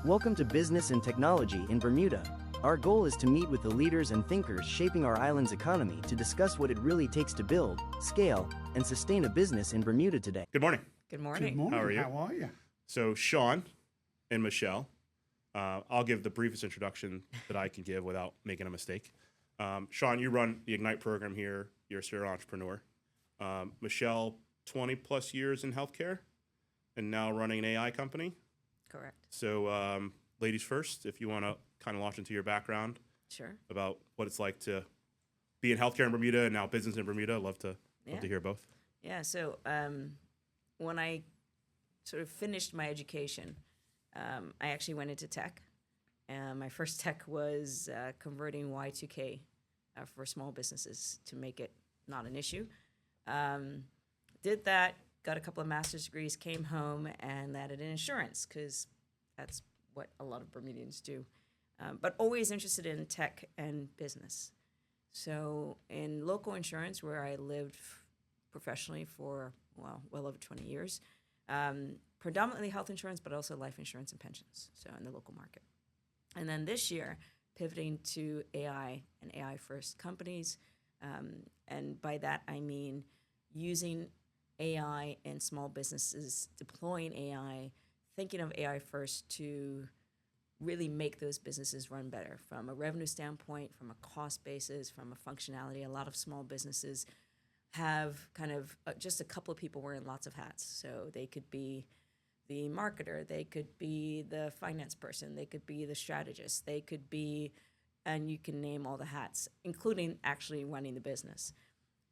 Welcome to Business and Technology in Bermuda. Our goal is to meet with the leaders and thinkers shaping our island's economy to discuss what it really takes to build, scale, and sustain a business in Bermuda today. Good morning. Good morning. Good morning. How are you? How are you? So Sean and Michelle, I'll give the briefest introduction that I can give without making a mistake. Sean, you run the Ignite program here. You're a serial entrepreneur. Michelle, 20 plus years in healthcare and now running an AI company. Correct. So ladies first, if you want to kind of launch into your background Sure. about what it's like to be in healthcare in Bermuda and now business in Bermuda. I'd love to hear both. Yeah. So when I sort of finished my education, I actually went into tech. My first tech was converting Y2K for small businesses to make it not an issue. Did that, got a couple of master's degrees, came home and landed in insurance because that's what a lot of Bermudians do. But always interested in tech and business. So in local insurance, where I lived professionally for, well over 20 years, predominantly health insurance, but also life insurance and pensions, so in the local market. And then this year, pivoting to AI and AI-first companies. And by that, I mean using AI in small businesses, deploying AI, thinking of AI first to really make those businesses run better from a revenue standpoint, from a cost basis, from a functionality. A lot of small businesses have kind of just a couple of people wearing lots of hats. So they could be the marketer, they could be the finance person, they could be the strategist, they could be, and you can name all the hats, including actually running the business.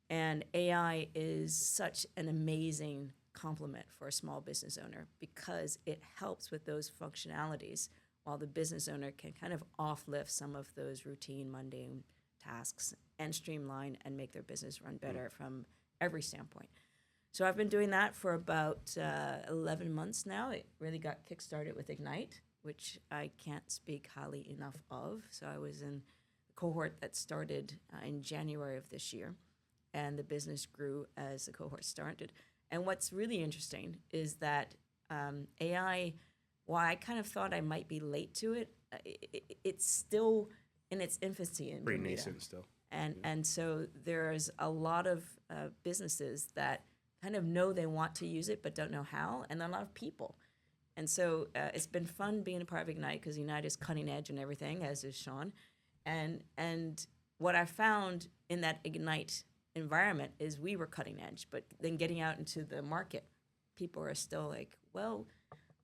And AI is such an amazing complement for a small business owner because it helps with those functionalities while the business owner can kind of offlift some of those routine, mundane tasks and streamline and make their business run better from every standpoint. So I've been doing that for about 11 months now. It really got kickstarted with Ignite, which I can't speak highly enough of. So I was in a cohort that started in January of this year, and the business grew as the cohort started. And what's really interesting is that AI, while I kind of thought I might be late to it, it's still in its infancy in Pretty Bermuda. nascent still. And so there's a lot of businesses that kind of know they want to use it but don't know how, and a lot of people. And so it's been fun being a part of Ignite because Ignite is cutting edge and everything, as is Sean. And what I found in that Ignite environment is we were cutting edge, but then getting out into the market, people are still like, well,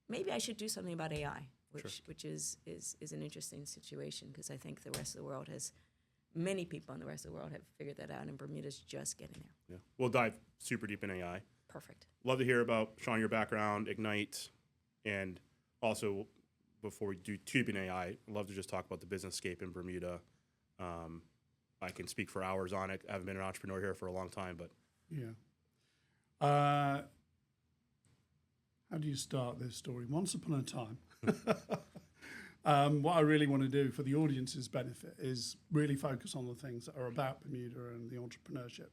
maybe I should do something about AI, which is an interesting situation because I think the rest of the world has, many people in the rest of the world have figured that out, and Bermuda's just getting there. Yeah, we'll dive super deep in AI. Perfect. Love to hear about, Sean, your background, Ignite, and also before we do too deep in AI, I'd love to just talk about the business scape in Bermuda. I can speak for hours on it. I haven't been an entrepreneur here for a long time, but Yeah. How do you start this story? Once upon a time, what I really want to do for the audience's benefit is really focus on the things that are about Bermuda and the entrepreneurship.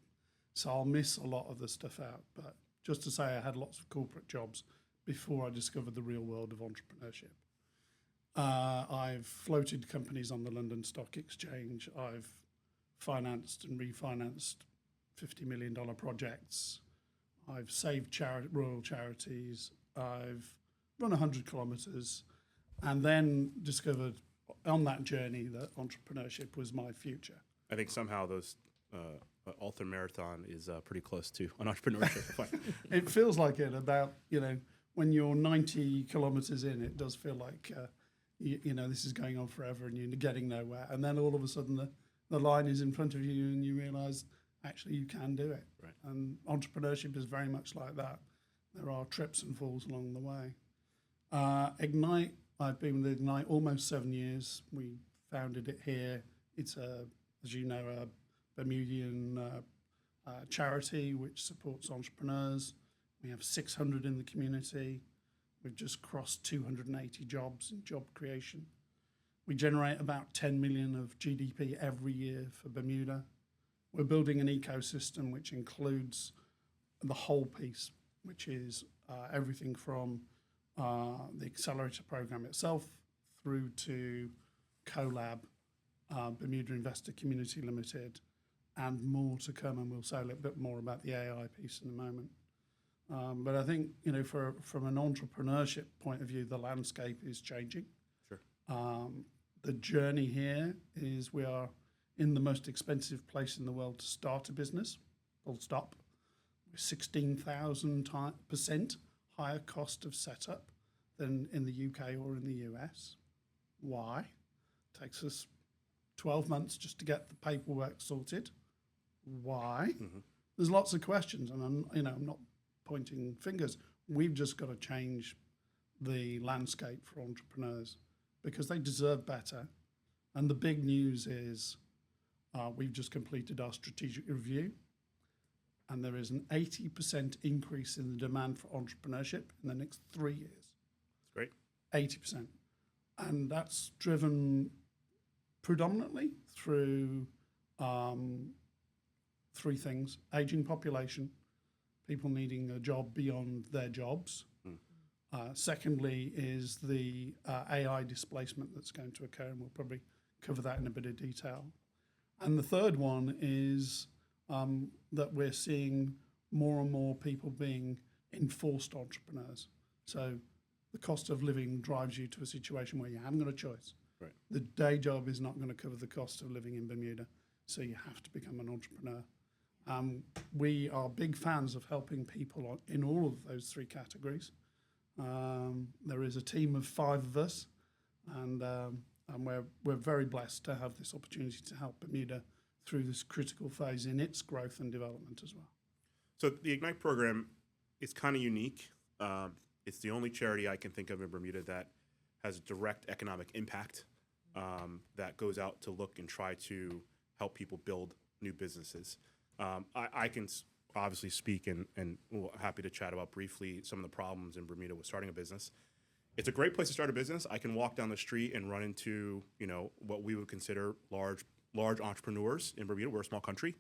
So I'll miss a lot of the stuff out, but just to say I had lots of corporate jobs before I discovered the real world of entrepreneurship. I've floated companies on the London Stock Exchange. I've financed and refinanced $50 million projects. I've saved rural charities. I've run 100 kilometers and then discovered on that journey that entrepreneurship was my future. I think somehow those ultra marathon is pretty close to an entrepreneurship. It feels like it about, when you're 90 kilometers in, it does feel like, this is going on forever and you're getting nowhere. And then all of a sudden the line is in front of you and you realize actually you can do it. Right. And entrepreneurship is very much like that. There are trips and falls along the way. Ignite, I've been with Ignite almost 7 years. We founded it here. It's, as you know, a Bermudian charity which supports entrepreneurs. We have 600 in the community. We've just crossed 280 jobs in job creation. We generate about 10 million of GDP every year for Bermuda. We're building an ecosystem which includes the whole piece, which is everything from the accelerator program itself, through to Colab, Bermuda Investor Community Limited, and more to come. And we'll say a little bit more about the AI piece in a moment. But I think, from an entrepreneurship point of view, the landscape is changing. Sure. The journey here is we are in the most expensive place in the world to start a business, full stop. 16,000% higher cost of setup than in the UK or in the US. Why? Takes us 12 months just to get the paperwork sorted. Why? Mm-hmm. There's lots of questions, and I'm not pointing fingers. We've just got to change the landscape for entrepreneurs because they deserve better. And the big news is we've just completed our strategic review, and there is an 80% increase in the demand for entrepreneurship in the next 3 years. Great. 80%. And that's driven predominantly through three things: aging population, people needing a job beyond their jobs. Secondly is the AI displacement that's going to occur, and we'll probably cover that in a bit of detail. And the third one is that we're seeing more and more people being enforced entrepreneurs. So the cost of living drives you to a situation where you haven't got a choice. Right. The day job is not going to cover the cost of living in Bermuda, so you have to become an entrepreneur. We are big fans of helping people in all of those three categories. There is a team of 5 of us, and we're very blessed to have this opportunity to help Bermuda through this critical phase in its growth and development as well. So the Ignite program is kind of unique. It's the only charity I can think of in Bermuda that has a direct economic impact that goes out to look and try to help people build new businesses. I can obviously speak and we're happy to chat about briefly some of the problems in Bermuda with starting a business. It's a great place to start a business. I can walk down the street and run into, what we would consider large entrepreneurs in Bermuda. We're a small country,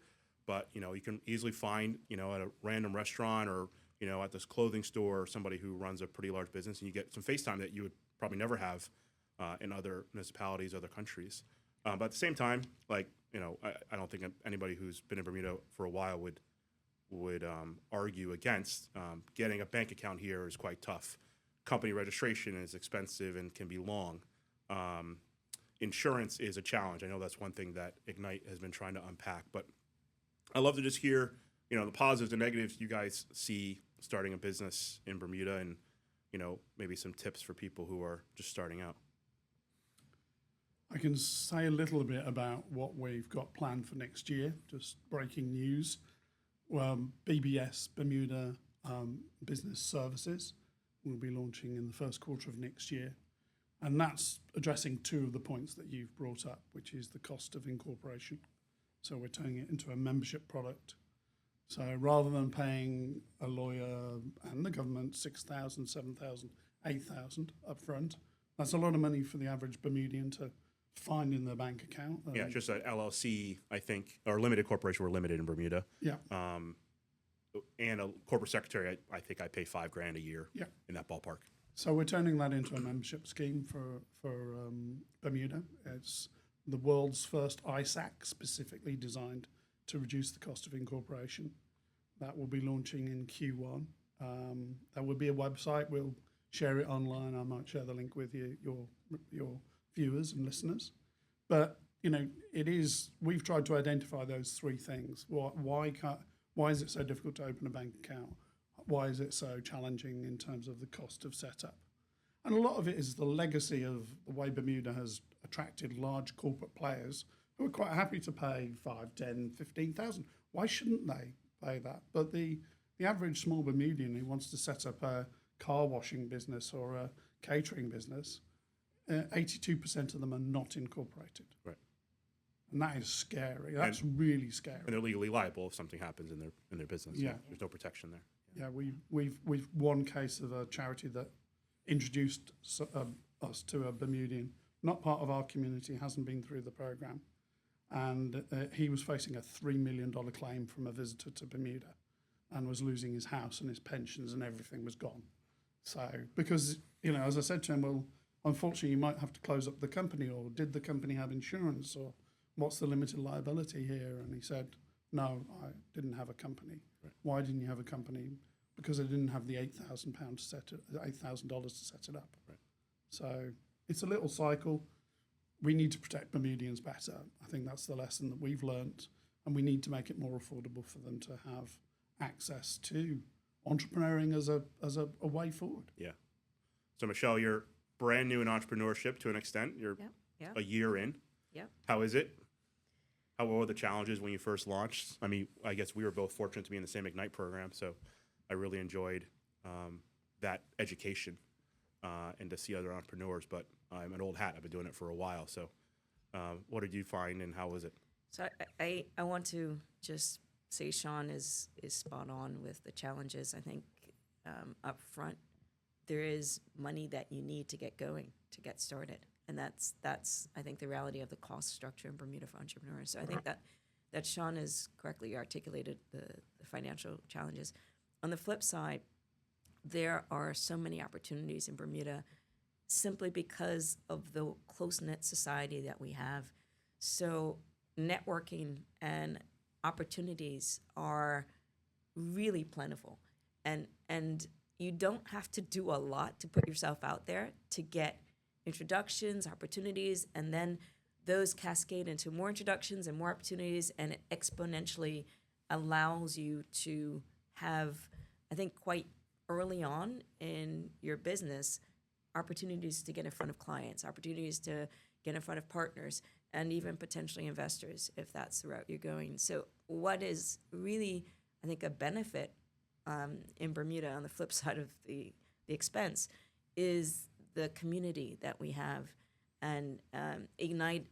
but you can easily find, at a random restaurant or at this clothing store, somebody who runs a pretty large business, and you get some face time that you would probably never have in other municipalities, other countries. But at the same time, I don't think anybody who's been in Bermuda for a while would argue against getting a bank account here is quite tough. Company registration is expensive and can be long. Insurance is a challenge. I know that's one thing that Ignite has been trying to unpack. But I'd love to just hear, the positives and negatives you guys see starting a business in Bermuda, and maybe some tips for people who are just starting out. I can say a little bit about what we've got planned for next year. Just breaking news. BBS, Bermuda Business Services, will be launching in the first quarter of next year. And that's addressing 2 of the points that you've brought up, which is the cost of incorporation. So we're turning it into a membership product. So rather than paying a lawyer and the government $6,000, $7,000, $8,000 up front, that's a lot of money for the average Bermudian to find in their bank account. Yeah, just an LLC, I think, or limited corporation. We're limited in Bermuda. Yeah. And a corporate secretary, I think I pay $5,000 a year. Yeah. In that ballpark. So we're turning that into a membership scheme for Bermuda. It's the world's first ISAC specifically designed to reduce the cost of incorporation. That will be launching in Q1. There will be a website. We'll share it online. I might share the link with you, your viewers and listeners. But we've tried to identify those 3 things. Why is it so difficult to open a bank account? Why is it so challenging in terms of the cost of setup? And a lot of it is the legacy of the way Bermuda has attracted large corporate players who are quite happy to pay 5, 10, 15,000. Why shouldn't they pay that? But the average small Bermudian who wants to set up a car washing business or a catering business, 82% of them are not incorporated. Right. And that is scary. That's really scary. And they're legally liable if something happens in their business. Yeah. There's no protection there. Yeah, we've one case of a charity that introduced us to a Bermudian, not part of our community, hasn't been through the program, and he was facing a $3 million claim from a visitor to Bermuda, and was losing his house and his pensions and everything was gone. So because as I said to him, well, unfortunately, you might have to close up the company, or did the company have insurance, or what's the limited liability here? And he said, no, I didn't have a company. Right. Why didn't you have a company? Because I didn't have the $8,000 to set it, $8,000 to set it up. Right. So it's a little cycle. We need to protect Bermudians better. I think that's the lesson that we've learnt, and we need to make it more affordable for them to have access to entrepreneuring as a way forward. Yeah. So Michelle, you're brand new in entrepreneurship to an extent. You're Yeah. a year in. Yep. How is it? How were the challenges when you first launched? I mean, I guess we were both fortunate to be in the same Ignite program, so I really enjoyed that education and to see other entrepreneurs. But I'm an old hat. I've been doing it for a while. So what did you find, and how was it? So I want to just say Sean is spot on with the challenges. I think up front, there is money that you need to get going, to get started. And that's I think the reality of the cost structure in Bermuda for entrepreneurs. So I think that Sean has correctly articulated the financial challenges. On the flip side, there are so many opportunities in Bermuda simply because of the close-knit society that we have. So networking and opportunities are really plentiful. And you don't have to do a lot to put yourself out there to get introductions, opportunities, and then those cascade into more introductions and more opportunities, and it exponentially allows you to have, I think, quite early on in your business, opportunities to get in front of clients, opportunities to get in front of partners, and even potentially investors if that's the route you're going. So what is really, I think, a benefit in Bermuda on the flip side of the expense is the community that we have, and Ignite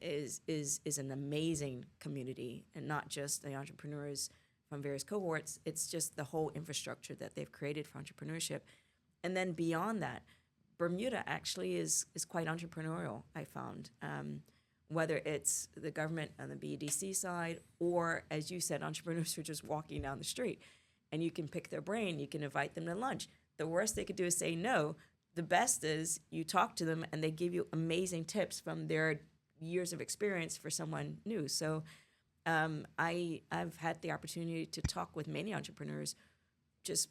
is an amazing community, and not just the entrepreneurs from various cohorts. It's just the whole infrastructure that they've created for entrepreneurship, and then beyond that, Bermuda actually is quite entrepreneurial. I found whether it's the government on the BEDC side, or as you said, entrepreneurs who are just walking down the street, and you can pick their brain. You can invite them to lunch. The worst they could do is say no. The best is you talk to them and they give you amazing tips from their years of experience for someone new. So I've had the opportunity to talk with many entrepreneurs just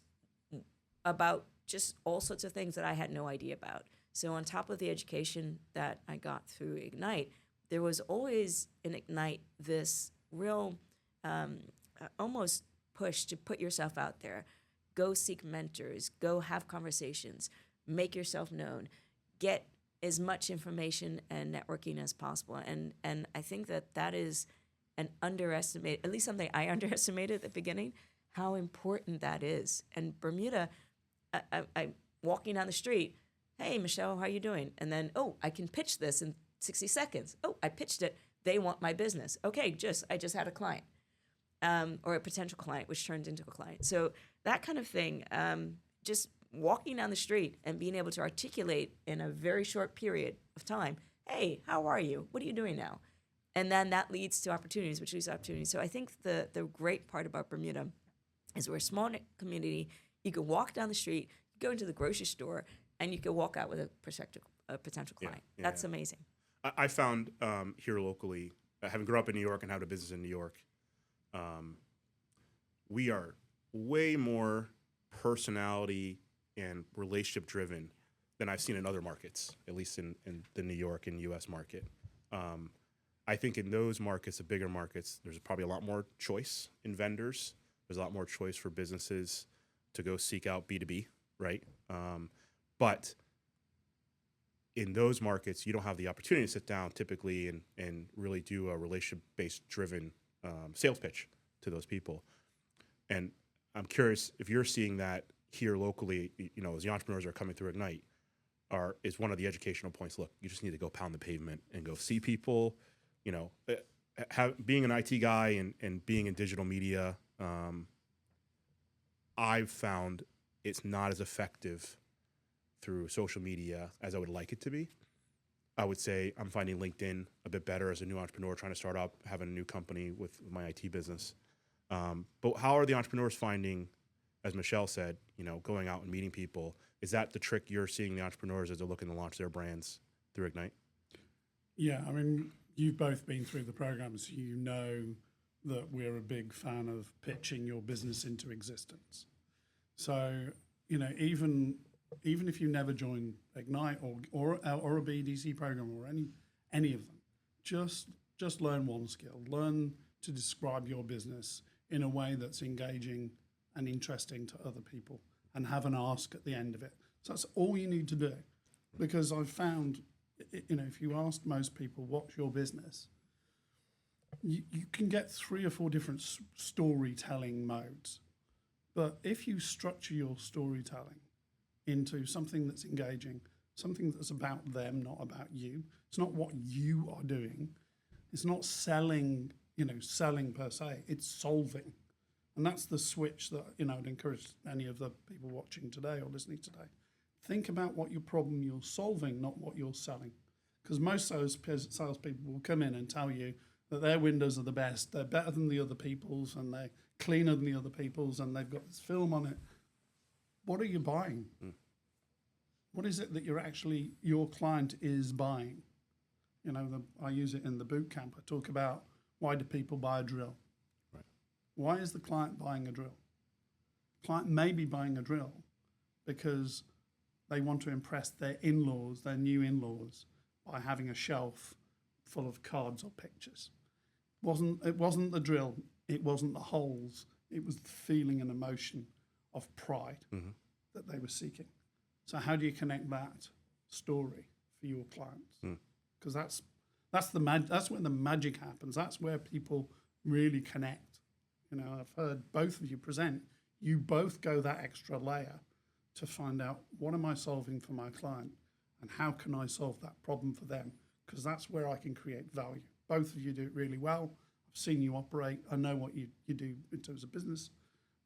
about just all sorts of things that I had no idea about. So on top of the education that I got through Ignite, there was always in Ignite this real almost push to put yourself out there. Go seek mentors. Go have conversations. Make yourself known, get as much information and networking as possible. And I think that is an underestimated, at least something I underestimated at the beginning, how important that is. And Bermuda, I'm walking down the street, hey, Michelle, how are you doing? And then, oh, I can pitch this in 60 seconds. Oh, I pitched it. They want my business. Okay, I just had a client or a potential client, which turned into a client. So that kind of thing, just walking down the street and being able to articulate in a very short period of time, hey, how are you? What are you doing now? And then that leads to opportunities, which leads to opportunities. So I think the great part about Bermuda is we're a small community. You can walk down the street, go into the grocery store, and you can walk out with a potential client. That's amazing. I found here locally, having grown up in New York and had a business in New York, we are way more personality and relationship driven than I've seen in other markets, at least in the New York and US market. I think in those markets, the bigger markets, there's probably a lot more choice in vendors. There's a lot more choice for businesses to go seek out B2B, right? But in those markets, you don't have the opportunity to sit down typically and really do a relationship-based driven sales pitch to those people. And I'm curious if you're seeing that here locally, as the entrepreneurs are coming through Ignite, is one of the educational points. Look, you just need to go pound the pavement and go see people. Being an IT guy and being in digital media, I've found it's not as effective through social media as I would like it to be. I would say I'm finding LinkedIn a bit better as a new entrepreneur trying to start up, having a new company with my IT business. But how are the entrepreneurs finding as Michelle said, going out and meeting people. Is that the trick you're seeing the entrepreneurs as they're looking to launch their brands through Ignite? Yeah, I mean, you've both been through the programs. You know that we're a big fan of pitching your business into existence. So, even if you never join Ignite or a BDC program or any of them, just learn one skill. Learn to describe your business in a way that's engaging and interesting to other people, and have an ask at the end of it. So that's all you need to do, because I've found, if you ask most people what's your business, you can get 3 or 4 different storytelling modes. But if you structure your storytelling into something that's engaging, something that's about them, not about you, it's not what you are doing, it's not selling per se, it's solving. And that's the switch that, I'd encourage any of the people watching today or listening today. Think about what your problem you're solving, not what you're selling. Because most salespeople will come in and tell you that their windows are the best, they're better than the other people's, and they're cleaner than the other people's, and they've got this film on it. What are you buying? What is it that your client is buying? I use it in the boot camp. I talk about, why do people buy a drill? Right. Why is the client buying a drill? Client may be buying a drill because they want to impress their in-laws, their new in-laws, by having a shelf full of cards or pictures. It wasn't the drill, it wasn't the holes, it was the feeling and emotion of pride that they were seeking. So how do you connect that story for your clients? Because that's when the magic happens. That's where people really connect. I've heard both of you present. You both go that extra layer to find out, what am I solving for my client, and how can I solve that problem for them? Because that's where I can create value. Both of you do it really well. I've seen you operate. I know what you do in terms of business.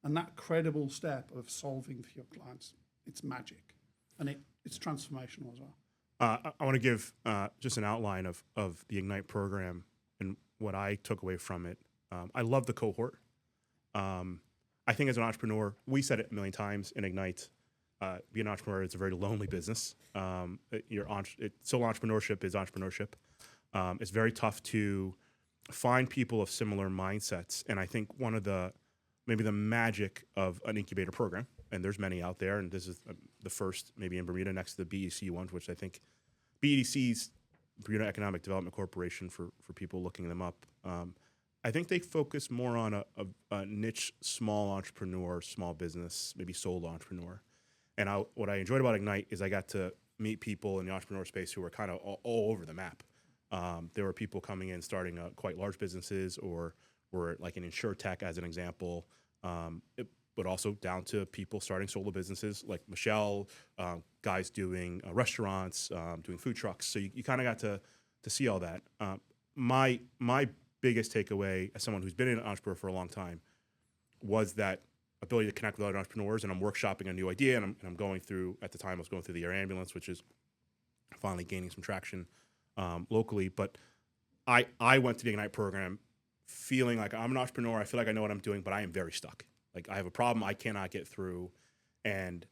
And that credible step of solving for your clients, it's magic. And it's transformational as well. I want to give just an outline of the Ignite program and what I took away from it. I love the cohort. I think as an entrepreneur, we said it a million times in Ignite, being an entrepreneur is a very lonely business. Solo entrepreneurship is entrepreneurship. It's very tough to find people of similar mindsets. And I think one of maybe the magic of an incubator program, and there's many out there, and this is the first maybe in Bermuda next to the BEC ones, which I think BEC's Bermuda Economic Development Corporation for people looking them up. I think they focus more on a niche small entrepreneur, small business, maybe solo entrepreneur. And what I enjoyed about Ignite is I got to meet people in the entrepreneur space who were kind of all over the map. There were people coming in starting quite large businesses, or were like an insurtech as an example, but also down to people starting solo businesses like Michelle, guys doing restaurants, doing food trucks. So you kind of got to see all that. My biggest takeaway as someone who's been an entrepreneur for a long time was that ability to connect with other entrepreneurs. And I'm workshopping a new idea, and I'm going through, at the time I was going through the air ambulance, which is finally gaining some traction locally. But I went to the Ignite program feeling like I'm an entrepreneur. I feel like I know what I'm doing, but I am very stuck. Like I have a problem I cannot get through. And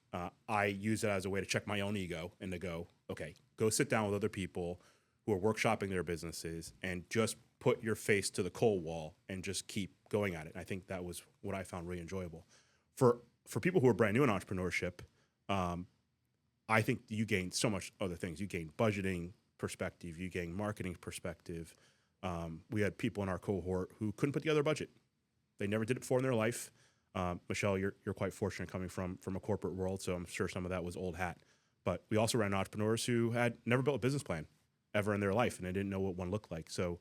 I use it as a way to check my own ego and to go, okay, go sit down with other people who are workshopping their businesses and just put your face to the coal wall and just keep going at it. And I think that was what I found really enjoyable. For people who are brand new in entrepreneurship, I think you gain so much other things. You gain budgeting perspective, you gain marketing perspective. We had people in our cohort who couldn't put together a budget. They never did it before in their life. Michelle, you're quite fortunate coming from a corporate world, so I'm sure some of that was old hat. But we also ran entrepreneurs who had never built a business plan ever in their life, and they didn't know what one looked like. So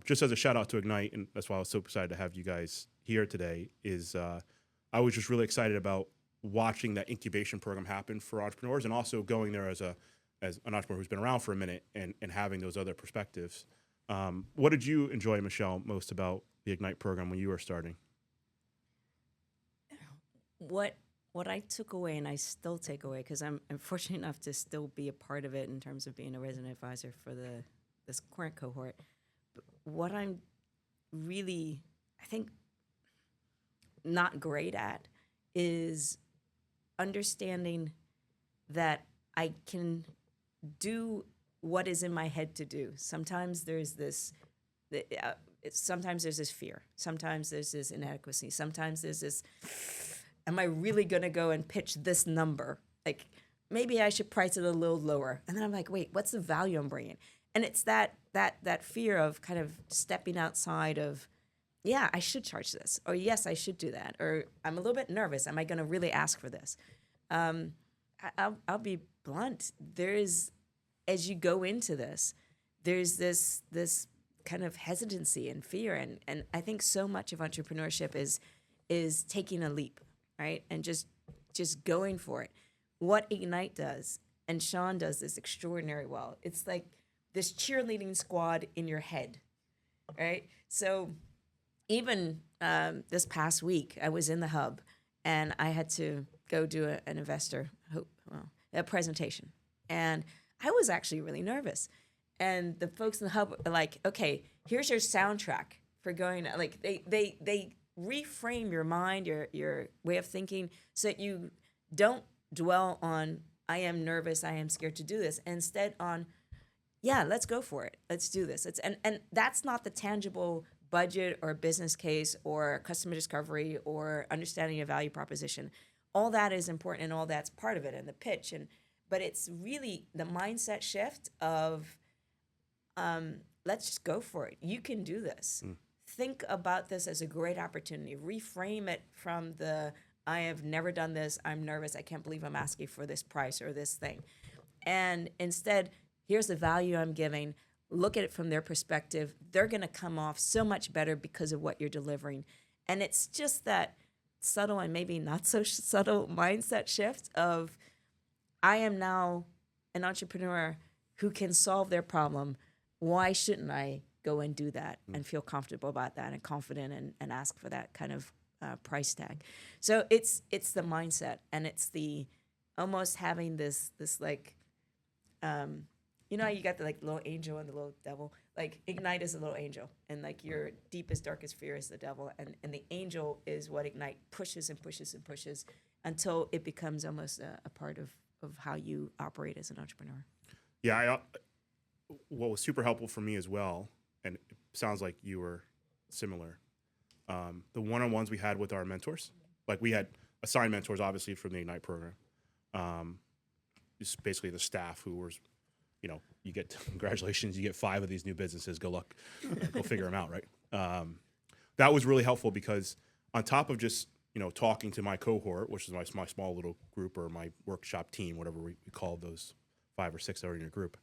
just as a shout out to Ignite, and that's why I was so excited to have you guys here today, is I was just really excited about watching that incubation program happen for entrepreneurs, and also going there as an entrepreneur who's been around for a minute and having those other perspectives. What did you enjoy, Michelle, most about the Ignite program when you were starting? What I took away, and I still take away, because I'm fortunate enough to still be a part of it in terms of being a resident advisor for this current cohort. But what I'm really, I think, not great at is understanding that I can do what is in my head to do. Sometimes there's this sometimes there's this fear. Sometimes there's this inadequacy. Sometimes there's this, am I really going to go and pitch this number? Like, maybe I should price it a little lower. And then I'm like, wait, what's the value I'm bringing? And it's that fear of kind of stepping outside of, yeah, I should charge this, or yes, I should do that, or I'm a little bit nervous. Am I going to really ask for this? I'll be blunt. As you go into this, there's this kind of hesitancy and fear, and I think so much of entrepreneurship is taking a leap, right, and just going for it. What Ignite does, and Sean does this extraordinary well. It's like this cheerleading squad in your head, right? So even this past week, I was in the hub, and I had to go do an investor a presentation, and I was actually really nervous. And the folks in the hub are like, okay, here's your soundtrack for going, like they reframe your mind, your way of thinking, so that you don't dwell on, I am nervous, I am scared to do this. Instead on, yeah, let's go for it. Let's do this. And that's not the tangible budget or business case or customer discovery or understanding a value proposition. All that is important, and all that's part of it, and the pitch. But it's really the mindset shift of, let's just go for it. You can do this. Think about this as a great opportunity. Reframe it from the, I have never done this, I'm nervous, I can't believe I'm asking for this price or this thing. And instead, here's the value I'm giving. Look at it from their perspective. They're going to come off so much better because of what you're delivering. And it's just that subtle and maybe not so subtle mindset shift of, I am now an entrepreneur who can solve their problem. Why shouldn't I go and do that and feel comfortable about that and confident and ask for that kind of price tag? So it's the mindset, and it's the almost having this like, you know how you got the like little angel and the little devil? Like Ignite is a little angel, and like your deepest, darkest fear is the devil, and the angel is what Ignite pushes and pushes and pushes until it becomes almost a part of how you operate as an entrepreneur. Yeah, what was super helpful for me as well, and it sounds like you were similar, the one-on-ones we had with our mentors. Like, we had assigned mentors, obviously, from the Ignite program. Just basically the staff who was, you get, congratulations, you get 5 of these new businesses. Good luck. Go figure them out, right? That was really helpful because on top of just, talking to my cohort, which is my small little group or my workshop team, whatever we call those 5 or 6 that are in your group,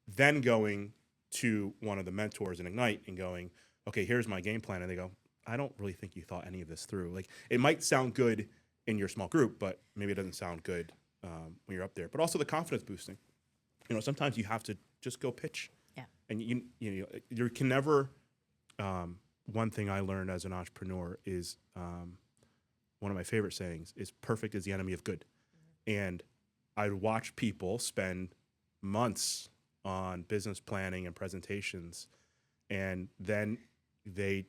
then going to one of the mentors in Ignite and going, okay, here's my game plan. And they go, I don't really think you thought any of this through. Like, it might sound good in your small group, but maybe it doesn't sound good when you're up there. But also the confidence boosting. Sometimes you have to just go pitch. Yeah. And you can never, one thing I learned as an entrepreneur is one of my favorite sayings is perfect is the enemy of good. And I'd watch people spend months on business planning and presentations, and then they,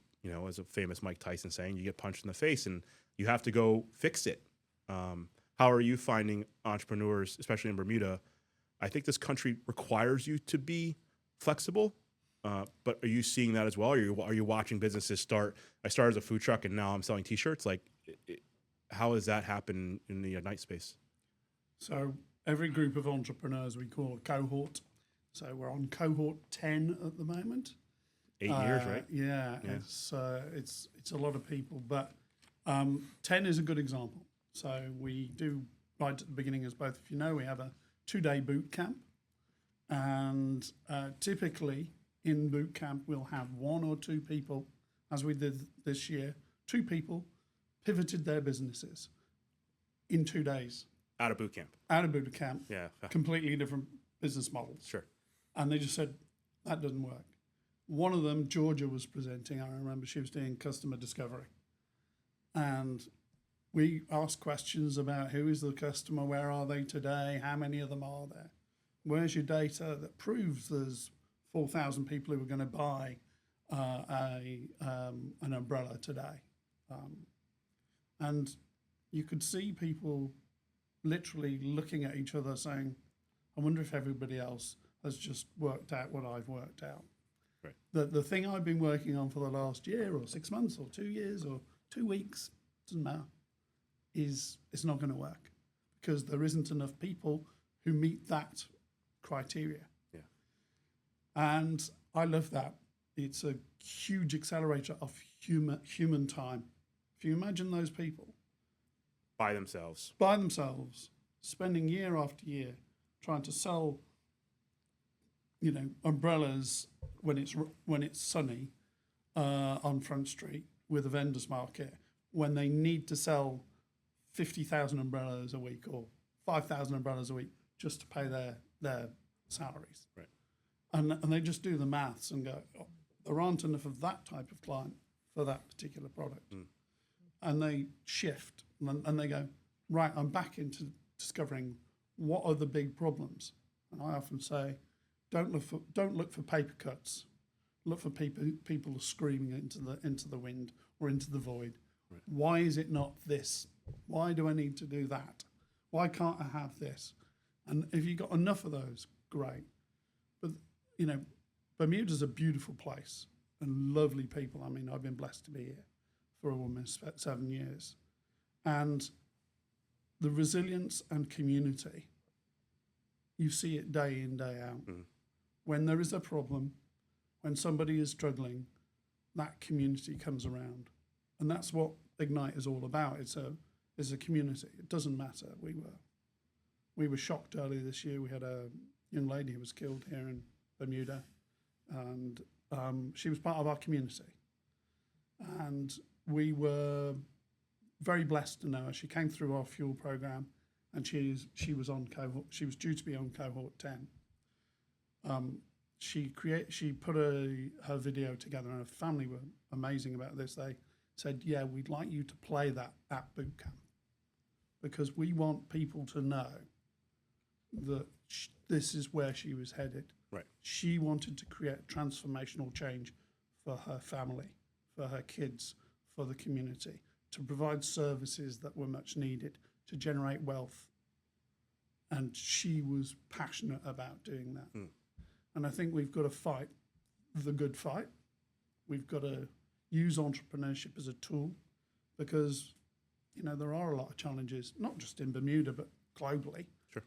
as a famous Mike Tyson saying, you get punched in the face and you have to go fix it. How are you finding entrepreneurs, especially in Bermuda? I think this country requires you to be flexible, but are you seeing that as well? Are you watching businesses start? I started as a food truck and now I'm selling T-shirts. Like, how does that happen in the Ignite space? So every group of entrepreneurs we call a cohort. So we're on cohort 10 at the moment. 8 years, right? Yeah. It's a lot of people, but 10 is a good example. So we do, right at the beginning, as both of you know, we have a 2-day boot camp. And typically in boot camp, we'll have 1 or 2 people, as we did this year, 2 people pivoted their businesses in 2 days. Out of boot camp. Out of boot camp. Yeah. Completely different business models. Sure. And they just said, that doesn't work. One of them, Georgia, was presenting. I remember she was doing customer discovery. And we asked questions about who is the customer, where are they today, how many of them are there? Where's your data that proves there's 4,000 people who are going to buy an umbrella today? And you could see people literally looking at each other saying, I wonder if everybody else has just worked out what I've worked out. Right. The thing I've been working on for the last year or 6 months or 2 years or 2 weeks, doesn't matter, it's not going to work because there isn't enough people who meet that criteria. Yeah. And I love that. It's a huge accelerator of human time. If you imagine those people By themselves. spending year after year trying to sell, umbrellas when it's sunny on Front Street with a vendor's market, when they need to sell 50,000 umbrellas a week or 5,000 umbrellas a week just to pay their salaries. Right. And they just do the maths and go, oh, there aren't enough of that type of client for that particular product. And they shift and they go, right, I'm back into discovering what are the big problems. And I often say, don't look for paper cuts. Look for people screaming into the wind or into the void. Right. Why is it not this? Why do I need to do that? Why can't I have this? And if you've got enough of those, great. But Bermuda's a beautiful place and lovely people. I mean, I've been blessed to be here for almost 7 years. And the resilience and community, you see it day in, day out. Mm-hmm. When there is a problem, when somebody is struggling, that community comes around. And that's what Ignite is all about. It's a community. It doesn't matter. We were shocked earlier this year. We had a young lady who was killed here in Bermuda, and she was part of our community. And we were very blessed to know her. She came through our fuel program, and she was on cohort. She was due to be on cohort 10. She put her video together, and her family were amazing about this. They said, "Yeah, we'd like you to play that at boot camp because we want people to know that this is where she was headed." Right. She wanted to create transformational change for her family, for her kids, for the community, to provide services that were much needed, to generate wealth. And she was passionate about doing that. And I think we've got to fight the good fight. We've got to use entrepreneurship as a tool because, there are a lot of challenges, not just in Bermuda, but globally. Sure.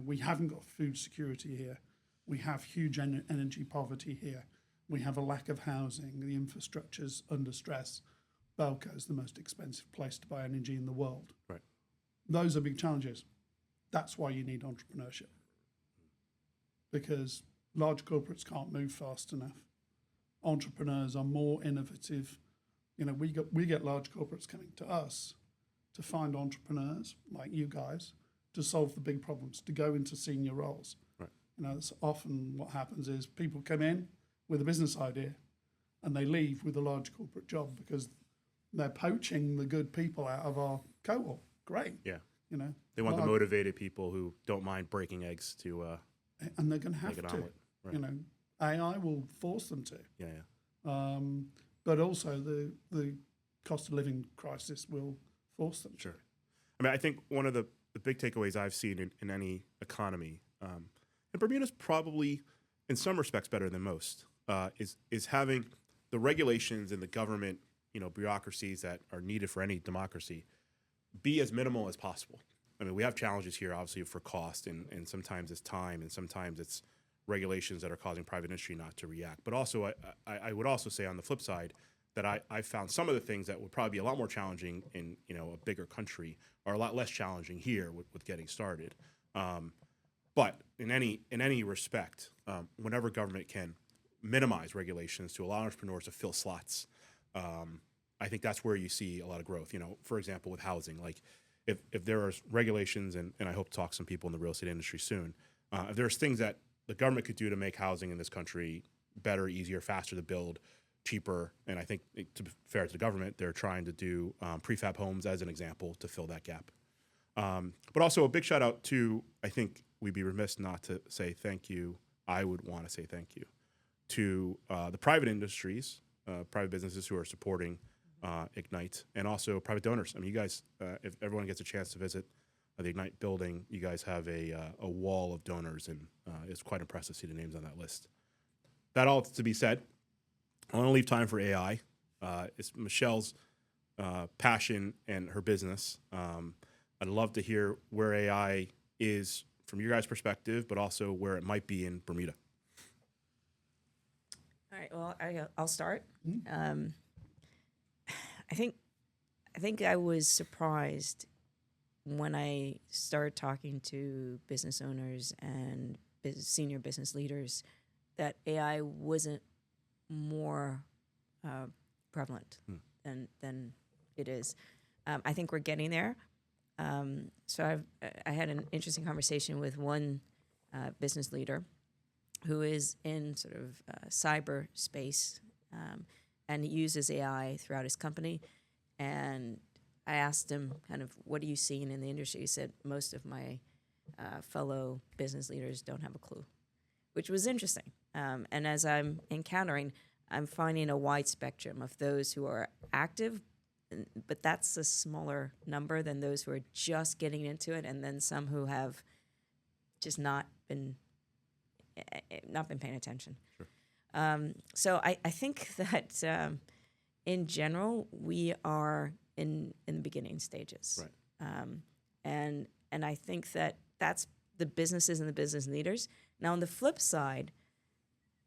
We haven't got food security here. We have huge energy poverty here. We have a lack of housing. The infrastructure's under stress. Belco is the most expensive place to buy energy in the world. Right. Those are big challenges. That's why you need entrepreneurship. Because large corporates can't move fast enough. Entrepreneurs are more innovative. We get large corporates coming to us to find entrepreneurs like you guys to solve the big problems, to go into senior roles. Right. That's often what happens is people come in with a business idea and they leave with a large corporate job because they're poaching the good people out of our cohort. Great. Yeah. They want the motivated people who don't mind breaking eggs to and they're going to have make an to. omelet. Right. AI will force them to. Yeah. But also the cost of living crisis will force them. Sure. I mean, I think one of the big takeaways I've seen in any economy, and Bermuda's probably in some respects better than most, is having the regulations and the government, bureaucracies that are needed for any democracy be as minimal as possible. I mean, we have challenges here, obviously, for cost, and sometimes it's time, and sometimes it's regulations that are causing private industry not to react. But also, I would also say on the flip side that I found some of the things that would probably be a lot more challenging in a bigger country are a lot less challenging here with getting started. But in any respect, whenever government can minimize regulations to allow entrepreneurs to fill slots, I think that's where you see a lot of growth. For example, with housing, like if there are regulations, and I hope to talk to some people in the real estate industry soon, if there's things that the government could do to make housing in this country better, easier, faster to build, cheaper, and I think, to be fair to the government, they're trying to do prefab homes as an example to fill that gap. But also a big shout out to, I think we'd be remiss not to say thank you. I would want to say thank you to the private industries, private businesses who are supporting Ignite, and also private donors. I mean, you guys, if everyone gets a chance to visit the Ignite building, you guys have a wall of donors, and it's quite impressive to see the names on that list. That all to be said, I want to leave time for AI. It's Michelle's passion and her business. I'd love to hear where AI is from your guys' perspective, but also where it might be in Bermuda. All right. Well, I'll start. I think I was surprised when I started talking to business owners and senior business leaders that AI wasn't more prevalent than it is. I think we're getting there. So I had an interesting conversation with one business leader who is in sort of cyber space, and he uses AI throughout his company. And I asked him kind of, what are you seeing in the industry? He said, most of my fellow business leaders don't have a clue, which was interesting. And as I'm finding a wide spectrum of those who are active, but that's a smaller number than those who are just getting into it, and then some who have just not been paying attention. Sure. So I think that in general we are in the beginning stages, Right. And I think that's the businesses and the business leaders. Now on the flip side,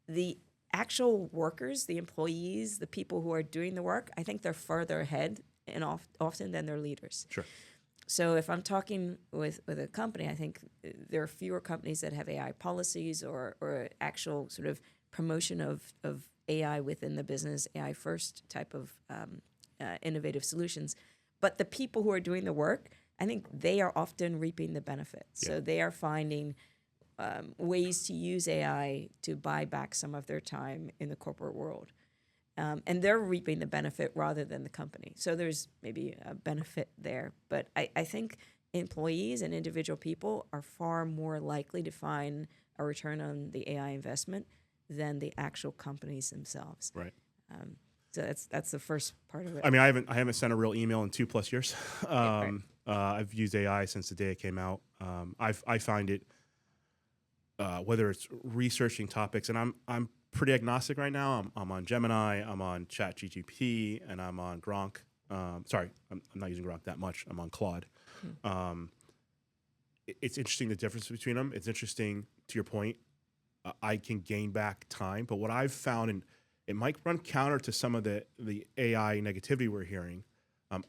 the actual workers, the employees, the people who are doing the work, I think they're further ahead and often than their leaders. Sure. So if I'm talking with a company, I think there are fewer companies that have AI policies or actual sort of promotion of AI within the business, AI first type of innovative solutions. But the people who are doing the work, I think they are often reaping the benefits. Yeah. So they are finding ways to use AI to buy back some of their time in the corporate world. And they're reaping the benefit rather than the company. So there's maybe a benefit there. But I think employees and individual people are far more likely to find a return on the AI investment than the actual companies themselves. Right. So that's the first part of it. I mean, I haven't sent a real email in 2+ years. Right. I've used AI since the day it came out. I find it, whether it's researching topics, and I'm pretty agnostic right now. I'm on Gemini, I'm on ChatGPT, and I'm on Gronk. Sorry, I'm not using Gronk that much. I'm on Claude. It's interesting the difference between them. It's interesting, to your point, I can gain back time. But what I've found, and it might run counter to some of the AI negativity we're hearing,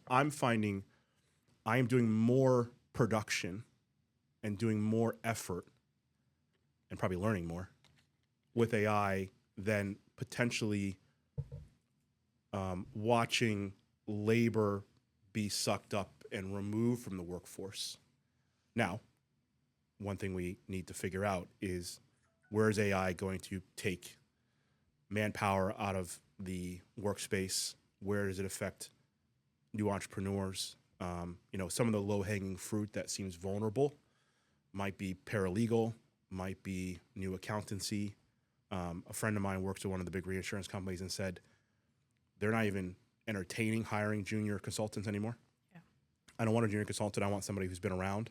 I'm finding I am doing more production and doing more effort and probably learning more with AI than potentially watching labor be sucked up and removed from the workforce. Now, one thing we need to figure out is, where is AI going to take manpower out of the workspace? Where does it affect new entrepreneurs? Some of the low-hanging fruit that seems vulnerable might be paralegal, might be new accountancy. A friend of mine works at one of the big reinsurance companies and said they're not even entertaining hiring junior consultants anymore. Yeah. I don't want a junior consultant. I want somebody who's been around,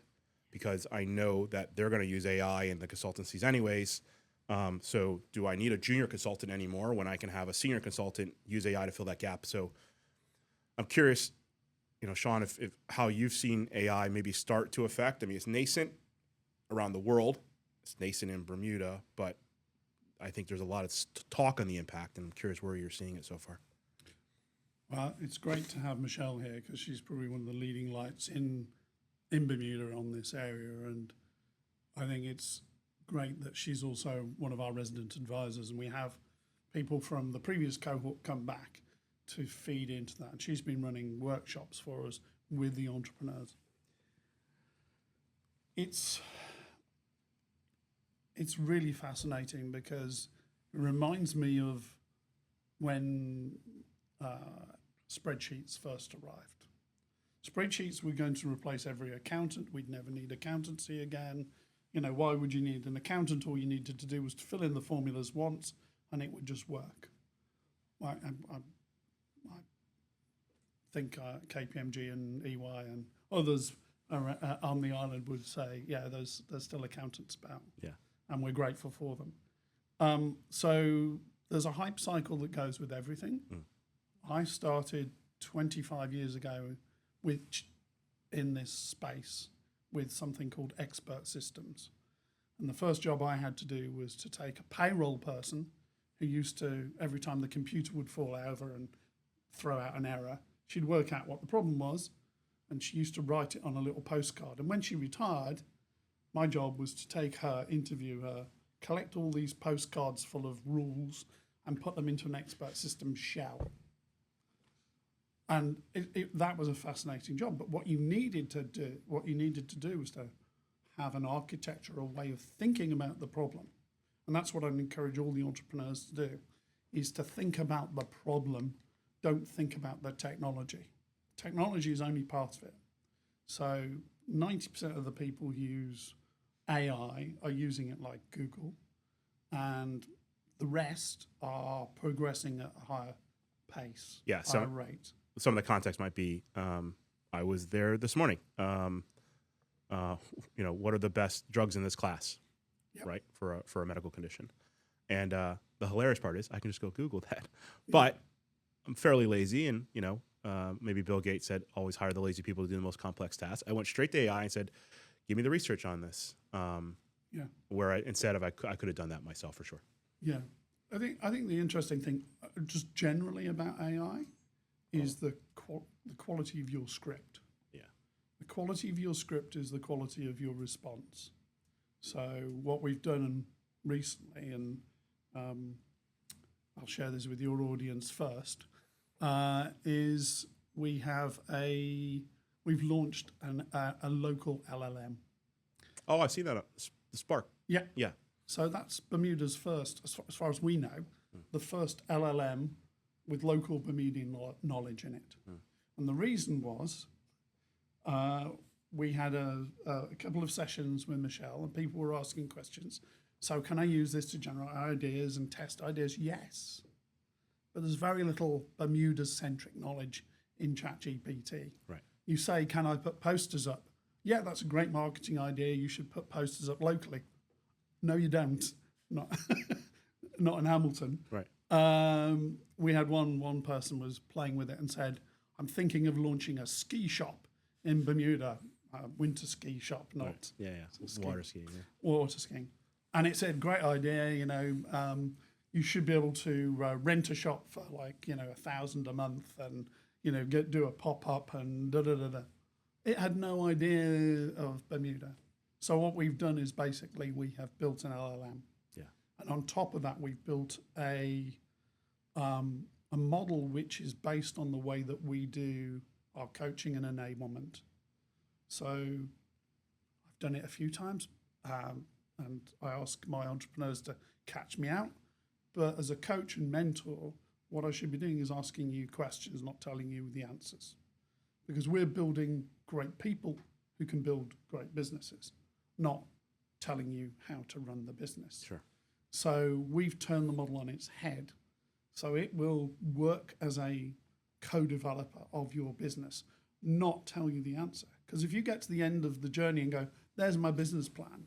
because I know that they're going to use AI in the consultancies anyways. So do I need a junior consultant anymore when I can have a senior consultant use AI to fill that gap? So I'm curious, Sean, if how you've seen AI maybe start to affect. I mean, it's nascent around the world. It's nascent in Bermuda, but I think there's a lot of talk on the impact, and I'm curious where you're seeing it so far. Well, it's great to have Michelle here, because she's probably one of the leading lights in Bermuda on this area, and I think it's great that she's also one of our resident advisors, and we have people from the previous cohort come back to feed into that. And she's been running workshops for us with the entrepreneurs. It's really fascinating, because it reminds me of when spreadsheets first arrived. Spreadsheets were going to replace every accountant. We'd never need accountancy again. Why would you need an accountant? All you needed to do was to fill in the formulas once, and it would just work. think KPMG and EY and others on the island would say, yeah, there's still accountants about. Yeah. And we're grateful for them. So there's a hype cycle that goes with everything. I started 25 years ago in this space with something called expert systems. And the first job I had to do was to take a payroll person who used to, every time the computer would fall over and throw out an error, she'd work out what the problem was, and she used to write it on a little postcard. And when she retired, my job was to take her, interview her, collect all these postcards full of rules and put them into an expert system shell. And that was a fascinating job. But what you needed to do was to have an architectural way of thinking about the problem. And that's what I'd encourage all the entrepreneurs to do, is to think about the problem. Don't think about the technology. Technology is only part of it. So 90% of the people who use AI are using it like Google, and the rest are progressing at a higher pace, higher rate. Some of the context might be, I was there this morning. What are the best drugs in this class, right, for a medical condition? And the hilarious part is I can just go Google that. But I'm fairly lazy, and maybe Bill Gates said always hire the lazy people to do the most complex tasks. I went straight to AI and said, give me the research on this. Where instead of I could have done that myself for sure. Yeah, I think the interesting thing, just generally about AI, is the quality of your script. Yeah, the quality of your script is the quality of your response. So what we've done recently, and I'll share this with your audience first, is we've launched a local LLM. Oh, I've seen that. The Spark. Yeah. So that's Bermuda's first, as far as we know, the first LLM with local Bermudian knowledge in it. And the reason was we had a couple of sessions with Michelle, and people were asking questions. So can I use this to generate ideas and test ideas? Yes. But there's very little Bermuda-centric knowledge in ChatGPT. Right. You say, can I put posters up? Yeah, that's a great marketing idea. You should put posters up locally. No, you don't. Not in Hamilton. Right. We had one person was playing with it and said, I'm thinking of launching a ski shop in Bermuda, winter ski shop, not right. Yeah. Water skiing. Yeah. Water skiing. And it said, great idea, you should be able to rent a shop for $1,000 a month and, do a pop-up and da-da-da-da. It had no idea of Bermuda. So what we've done is basically we have built an LLM. Yeah. And on top of that, we've built a model which is based on the way that we do our coaching and enablement. So I've done it a few times, and I ask my entrepreneurs to catch me out. But as a coach and mentor, what I should be doing is asking you questions, not telling you the answers. Because we're building great people who can build great businesses, not telling you how to run the business. Sure. So we've turned the model on its head. So it will work as a co-developer of your business, not tell you the answer. Because if you get to the end of the journey and go, there's my business plan,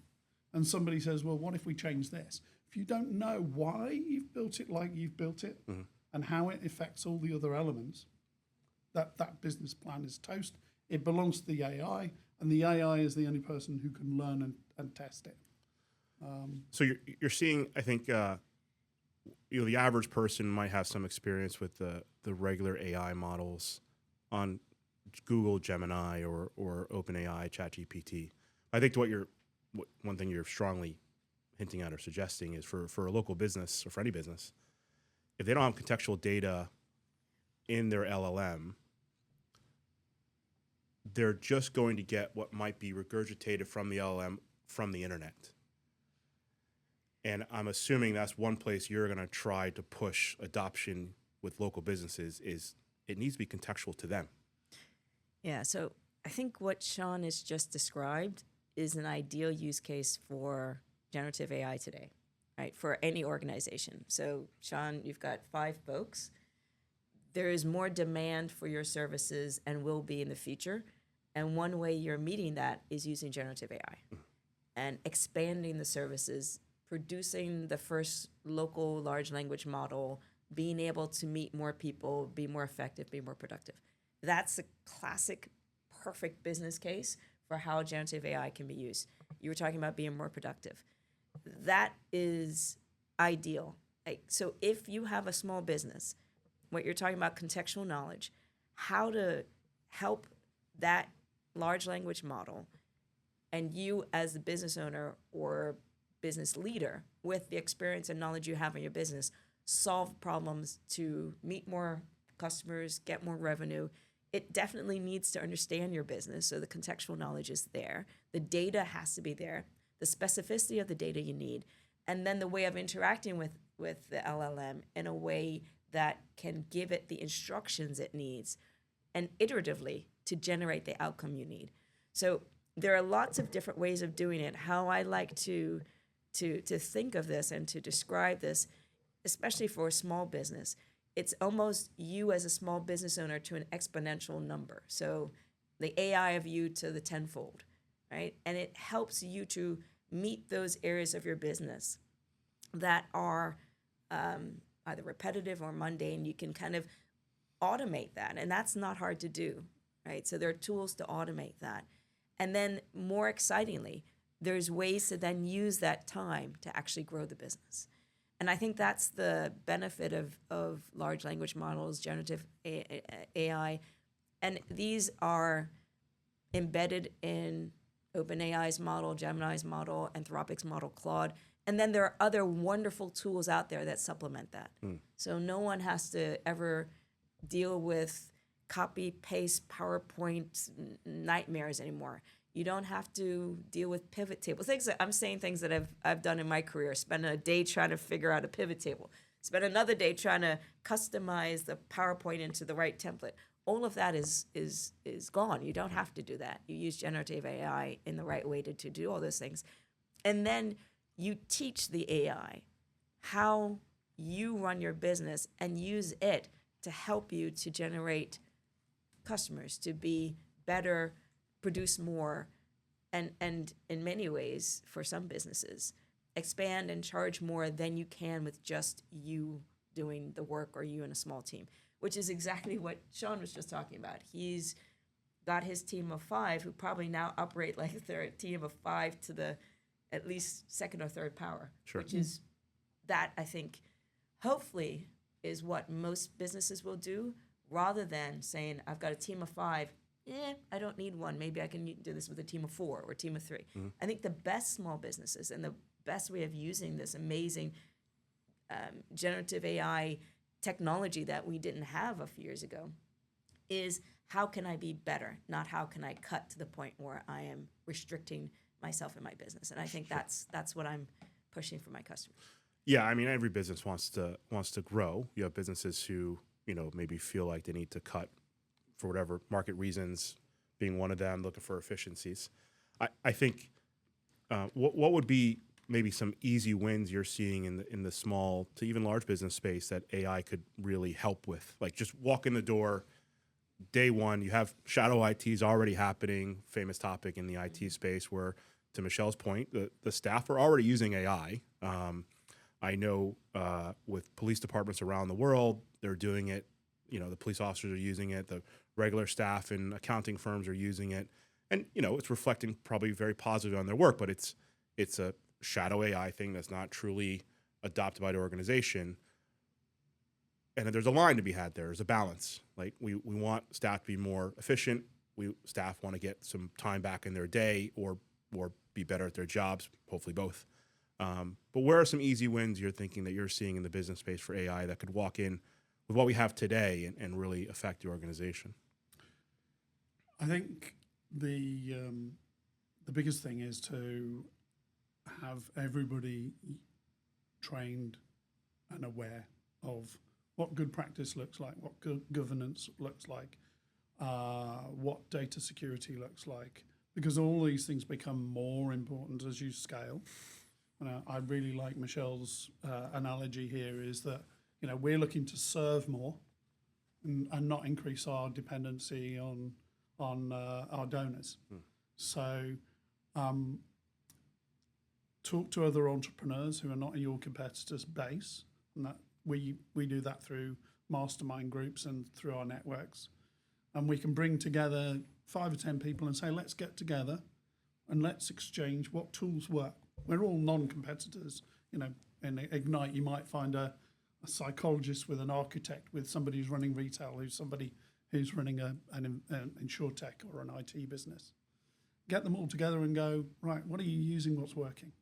and somebody says, well, what if we change this? If you don't know why you've built it like you've built it and how it affects all the other elements, that business plan is toast. It belongs to the AI, and the AI is the only person who can learn and test it. So you're seeing, I think, the average person might have some experience with the regular AI models on Google Gemini or OpenAI, ChatGPT. I think one thing you're strongly hinting at or suggesting is for a local business or for any business, if they don't have contextual data in their LLM, they're just going to get what might be regurgitated from the LLM from the internet. And I'm assuming that's one place you're going to try to push adoption with local businesses is it needs to be contextual to them. Yeah, so I think what Sean has just described is an ideal use case for generative AI today, right, for any organization. So Sean, you've got 5 folks. there is more demand for your services and will be in the future. And one way you're meeting that is using generative AI and expanding the services, producing the first local large language model, being able to meet more people, be more effective, be more productive. That's a classic, perfect business case for how generative AI can be used. You were talking about being more productive. That is ideal. Like, so if you have a small business, what you're talking about contextual knowledge, how to help that large language model and you as the business owner or business leader with the experience and knowledge you have in your business solve problems to meet more customers, get more revenue. It definitely needs to understand your business, so the contextual knowledge is there. The data has to be there, the specificity of the data you need, and then the way of interacting with the LLM in a way that can give it the instructions it needs and iteratively to generate the outcome you need. So there are lots of different ways of doing it. How I like to think of this and to describe this, especially for a small business, it's almost you as a small business owner to an exponential number. So the AI of you to the tenfold, right? And it helps you to meet those areas of your business that are either repetitive or mundane. You can kind of automate that, and that's not hard to do, right? So there are tools to automate that. And then more excitingly, there's ways to then use that time to actually grow the business. And I think that's the benefit of large language models, generative AI. And these are embedded in OpenAI's model, Gemini's model, Anthropic's model, Claude. And then there are other wonderful tools out there that supplement that. So no one has to ever deal with copy, paste, PowerPoint nightmares anymore. You don't have to deal with pivot tables. I'm saying things that I've done in my career. Spend a day trying to figure out a pivot table. Spend another day trying to customize the PowerPoint into the right template. All of that is gone. You don't have to do that. You use generative AI in the right way to do all those things. And then you teach the AI how you run your business and use it to help you to generate customers, to be better, produce more, and in many ways, for some businesses, expand and charge more than you can with just you doing the work or you in a small team, which is exactly what Sean was just talking about. He's got his team of 5 who probably now operate like they're a team of 5 to the at least second or third power, Sure. which is that, I think, hopefully is what most businesses will do, rather than saying, I've got a team of 5, I don't need one. Maybe I can do this with a team of 4 or a team of 3. I think the best small businesses and the best way of using this amazing generative AI technology that we didn't have a few years ago is how can I be better, not how can I cut to the point where I am restricting myself in my business. And I think that's what I'm pushing for my customers. Yeah, I mean, every business wants to grow. You have businesses who, maybe feel like they need to cut for whatever market reasons, being one of them, looking for efficiencies. I think what would be maybe some easy wins you're seeing in the small to even large business space that AI could really help with? Like, just walk in the door, day one, you have shadow ITs already happening, famous topic in the IT space where, to Michelle's point, the staff are already using AI. I know with police departments around the world, they're doing it. The police officers are using it. The regular staff in accounting firms are using it. And, it's reflecting probably very positively on their work, but it's a shadow AI thing that's not truly adopted by the organization. And there's a line to be had there. There's a balance. Like, we want staff to be more efficient. Staff want to get some time back in their day or be better at their jobs, hopefully both. But where are some easy wins you're thinking that you're seeing in the business space for AI that could walk in with what we have today and really affect the organization? I think the biggest thing is to have everybody trained and aware of what good practice looks like, what good governance looks like, what data security looks like, because all these things become more important as you scale. I really like Michelle's analogy here is that, we're looking to serve more. and not increase our dependency on our donors. So talk to other entrepreneurs who are not in your competitors' base, and that we do that through mastermind groups and through our networks. And we can bring together 5 or 10 people and say, let's get together and let's exchange what tools work. We're all non-competitors. You know, in Ignite, you might find a psychologist with an architect, with somebody who's running retail, who's somebody who's running an insurtech or an IT business. Get them all together and go, right, what are you using, what's working?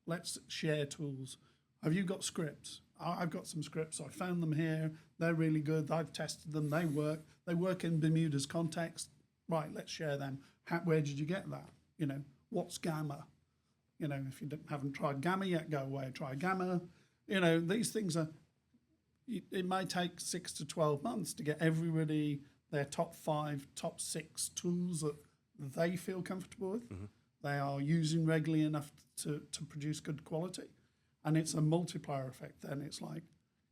Let's share tools. Have you got scripts? I've got some scripts. I found them here. They're really good. I've tested them. They work. They work in Bermuda's context. Right, let's share them. Where did you get that? You know, what's Gamma? You know, if you haven't tried Gamma yet, go away, try Gamma. You know, these things are, it may take 6 to 12 months to get everybody their top 5, top 6 tools that they feel comfortable with. They are using regularly enough to produce good quality. And it's a multiplier effect then. It's like,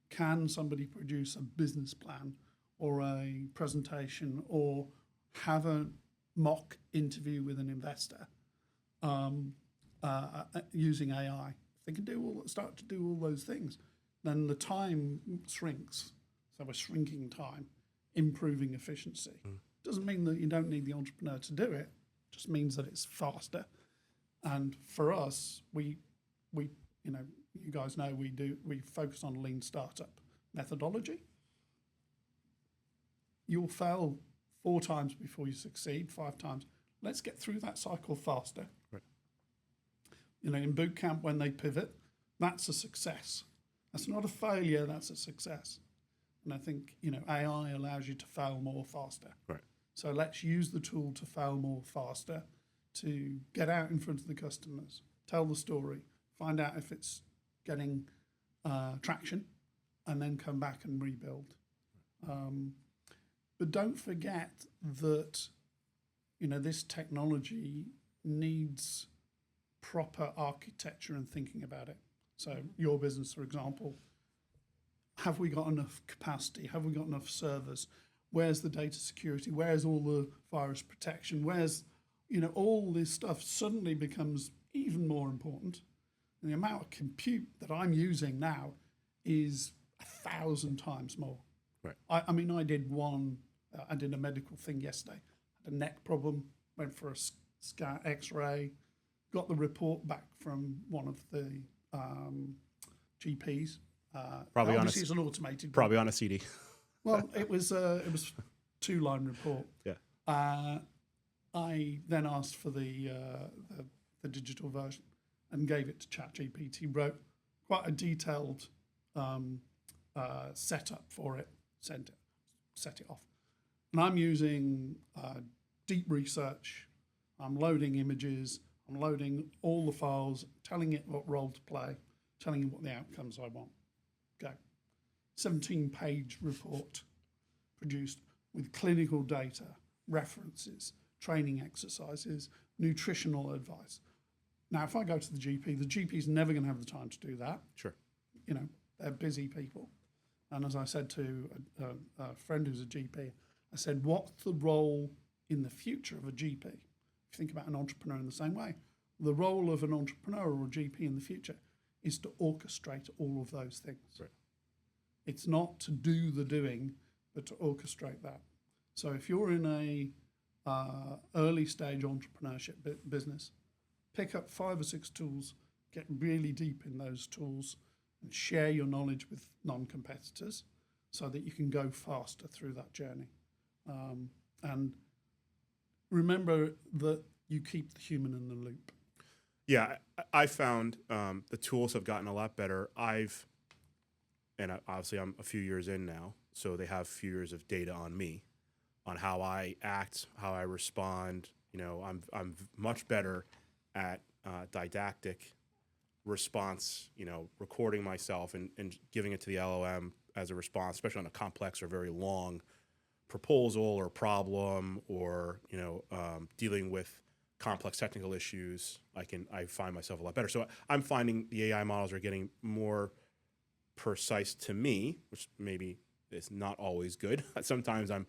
can somebody produce a business plan or a presentation or have a mock interview with an investor using AI? If they can start to do all those things, then the time shrinks. So we're shrinking time, improving efficiency. Doesn't mean that you don't need the entrepreneur to do it. Just means that it's faster. And for us, we you know, you guys know we focus on lean startup methodology. You'll fail 4 times before you succeed, 5 times. Let's get through that cycle faster. Right. You know, in boot camp when they pivot, that's a success. That's not a failure, that's a success. And I think, you know, AI allows you to fail more faster. Right. So let's use the tool to fail more faster, to get out in front of the customers, tell the story, find out if it's getting traction, and then come back and rebuild. But don't forget that, you know, this technology needs proper architecture and thinking about it. So your business, for example, have we got enough capacity? Have we got enough servers? Where's the data security? Where's all the virus protection? Where's, you know, all this stuff suddenly becomes even more important. And the amount of compute that I'm using now is 1,000 times more. Right. I mean, I did a medical thing yesterday. Had a neck problem, went for a scan, X-ray, got the report back from one of the GPs. Probably obviously it's an automated. Probably on a CD. Well, it was 2-line report. Yeah. I then asked for the digital version and gave it to ChatGPT. Wrote quite a detailed setup for it. Set it off, and I'm using deep research. I'm loading images. I'm loading all the files, telling it what role to play, telling it what the outcomes I want. Go. 17-page report produced with clinical data, references, training exercises, nutritional advice. Now, if I go to the GP is never going to have the time to do that. Sure. You know, they're busy people. And as I said to a friend who's a GP, I said, what's the role in the future of a GP? If you think about an entrepreneur in the same way, the role of an entrepreneur or a GP in the future is to orchestrate all of those things. Right. It's not to do the doing, but to orchestrate that. So if you're in a early stage entrepreneurship business, pick up 5 or 6 tools, get really deep in those tools, and share your knowledge with non-competitors so that you can go faster through that journey. And remember that you keep the human in the loop. Yeah, I found the tools have gotten a lot better. Obviously I'm a few years in now, so they have a few years of data on me, on how I act, how I respond. You know, I'm much better at didactic response, you know, recording myself and giving it to the LLM as a response, especially on a complex or very long proposal or problem, or, you know, dealing with complex technical issues. I find myself a lot better. So I'm finding the AI models are getting more precise to me, which maybe is not always good. Sometimes I'm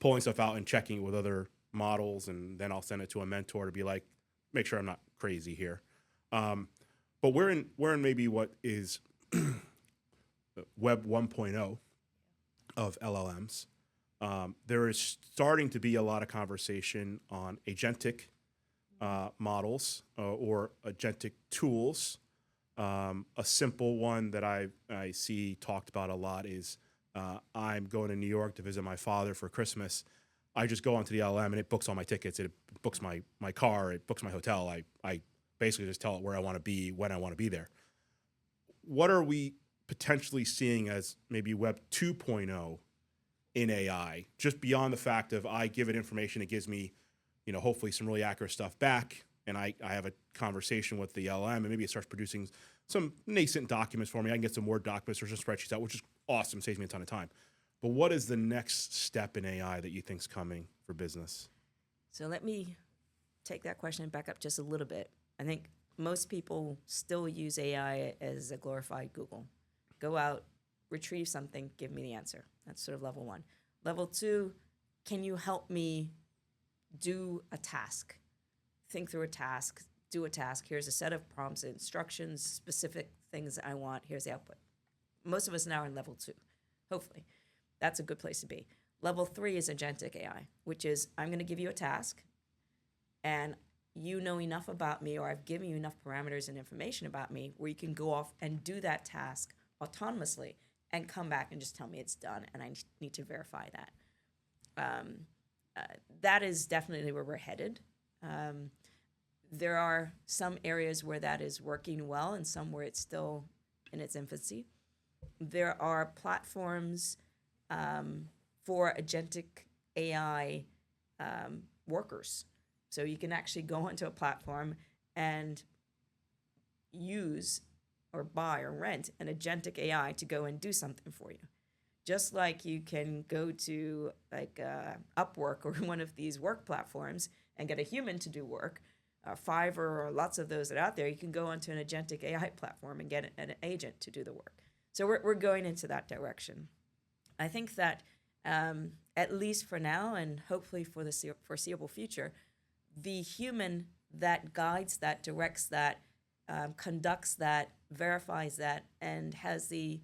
pulling stuff out and checking it with other models, and then I'll send it to a mentor to be like, make sure I'm not crazy here. But we're in maybe what is Web 1.0 of LLMs. There is starting to be a lot of conversation on agentic models or agentic tools. A simple one that I see talked about a lot is I'm going to New York to visit my father for Christmas. I just go onto the LLM and it books all my tickets. It books my car. It books my hotel. I basically just tell it where I want to be, when I want to be there. What are we potentially seeing as maybe Web 2.0 in AI, just beyond the fact of I give it information, it gives me, hopefully some really accurate stuff back, and I have a conversation with the LLM, and maybe it starts producing some nascent documents for me. I can get some Word documents or some spreadsheets out, which is awesome, saves me a ton of time. But what is the next step in AI that you think is coming for business? So let me take that question and back up just a little bit. I think most people still use AI as a glorified Google. Go out, retrieve something, give me the answer. That's sort of level one. Level two, can you help me do a task? Think through a task, do a task. Here's a set of prompts, instructions, specific things I want. Here's the output. Most of us now are in level two, hopefully. That's a good place to be. Level three is agentic AI, which is I'm going to give you a task, and you know enough about me, or I've given you enough parameters and information about me where you can go off and do that task autonomously and come back and just tell me it's done, and I need to verify that. That is definitely where we're headed. There are some areas where that is working well and some where it's still in its infancy. There are platforms for agentic AI workers. So you can actually go onto a platform and use or buy or rent an agentic AI to go and do something for you. Just like you can go to like Upwork or one of these work platforms and get a human to do work, Fiverr or lots of those that are out there, you can go onto an agentic AI platform and get an agent to do the work. So we're going into that direction. I think that at least for now and hopefully for the foreseeable future, the human that guides that, directs that, conducts that, verifies that, and has the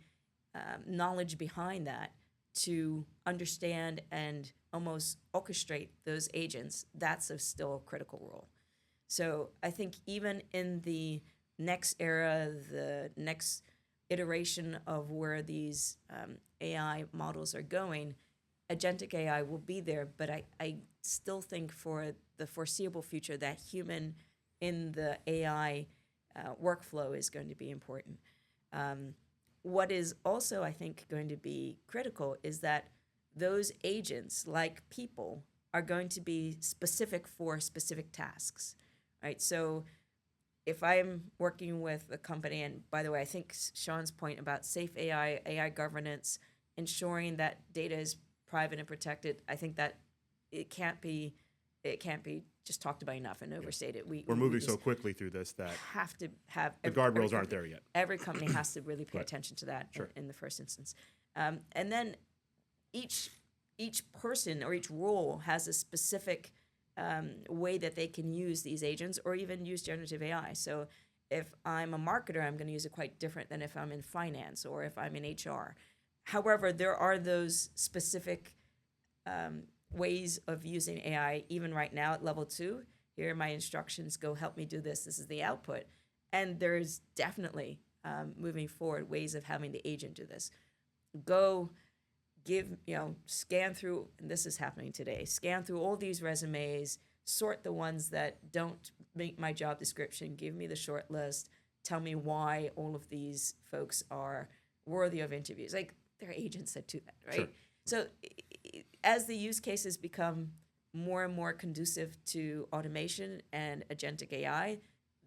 knowledge behind that to understand and almost orchestrate those agents, that's still a critical role. So I think even in the next era, the next iteration of where these AI models are going, agentic AI will be there, but I still think for the foreseeable future that human in the AI workflow is going to be important. What is also, I think, going to be critical is that those agents, like people, are going to be specific for specific tasks, right? So if I'm working with a company, and by the way, I think Sean's point about safe AI, AI governance, ensuring that data is private and protected, I think that it can't be just talked about enough and overstated. We're moving so quickly through this that have to have the guardrails aren't there yet. Every company has to really pay Right. attention to that Sure. in the first instance. And then each person or each role has a specific way that they can use these agents or even use generative AI. So if I'm a marketer, I'm going to use it quite different than if I'm in finance or if I'm in HR. However, there are those specific ways of using AI, even right now at level 2. Here are my instructions, go help me do this. This is the output. And there's definitely, moving forward, ways of having the agent do this. Go scan through, and this is happening today, scan through all these resumes, sort the ones that don't meet my job description, give me the short list, tell me why all of these folks are worthy of interviews. Like, there are agents that do that, right? Sure. So as the use cases become more and more conducive to automation and agentic AI,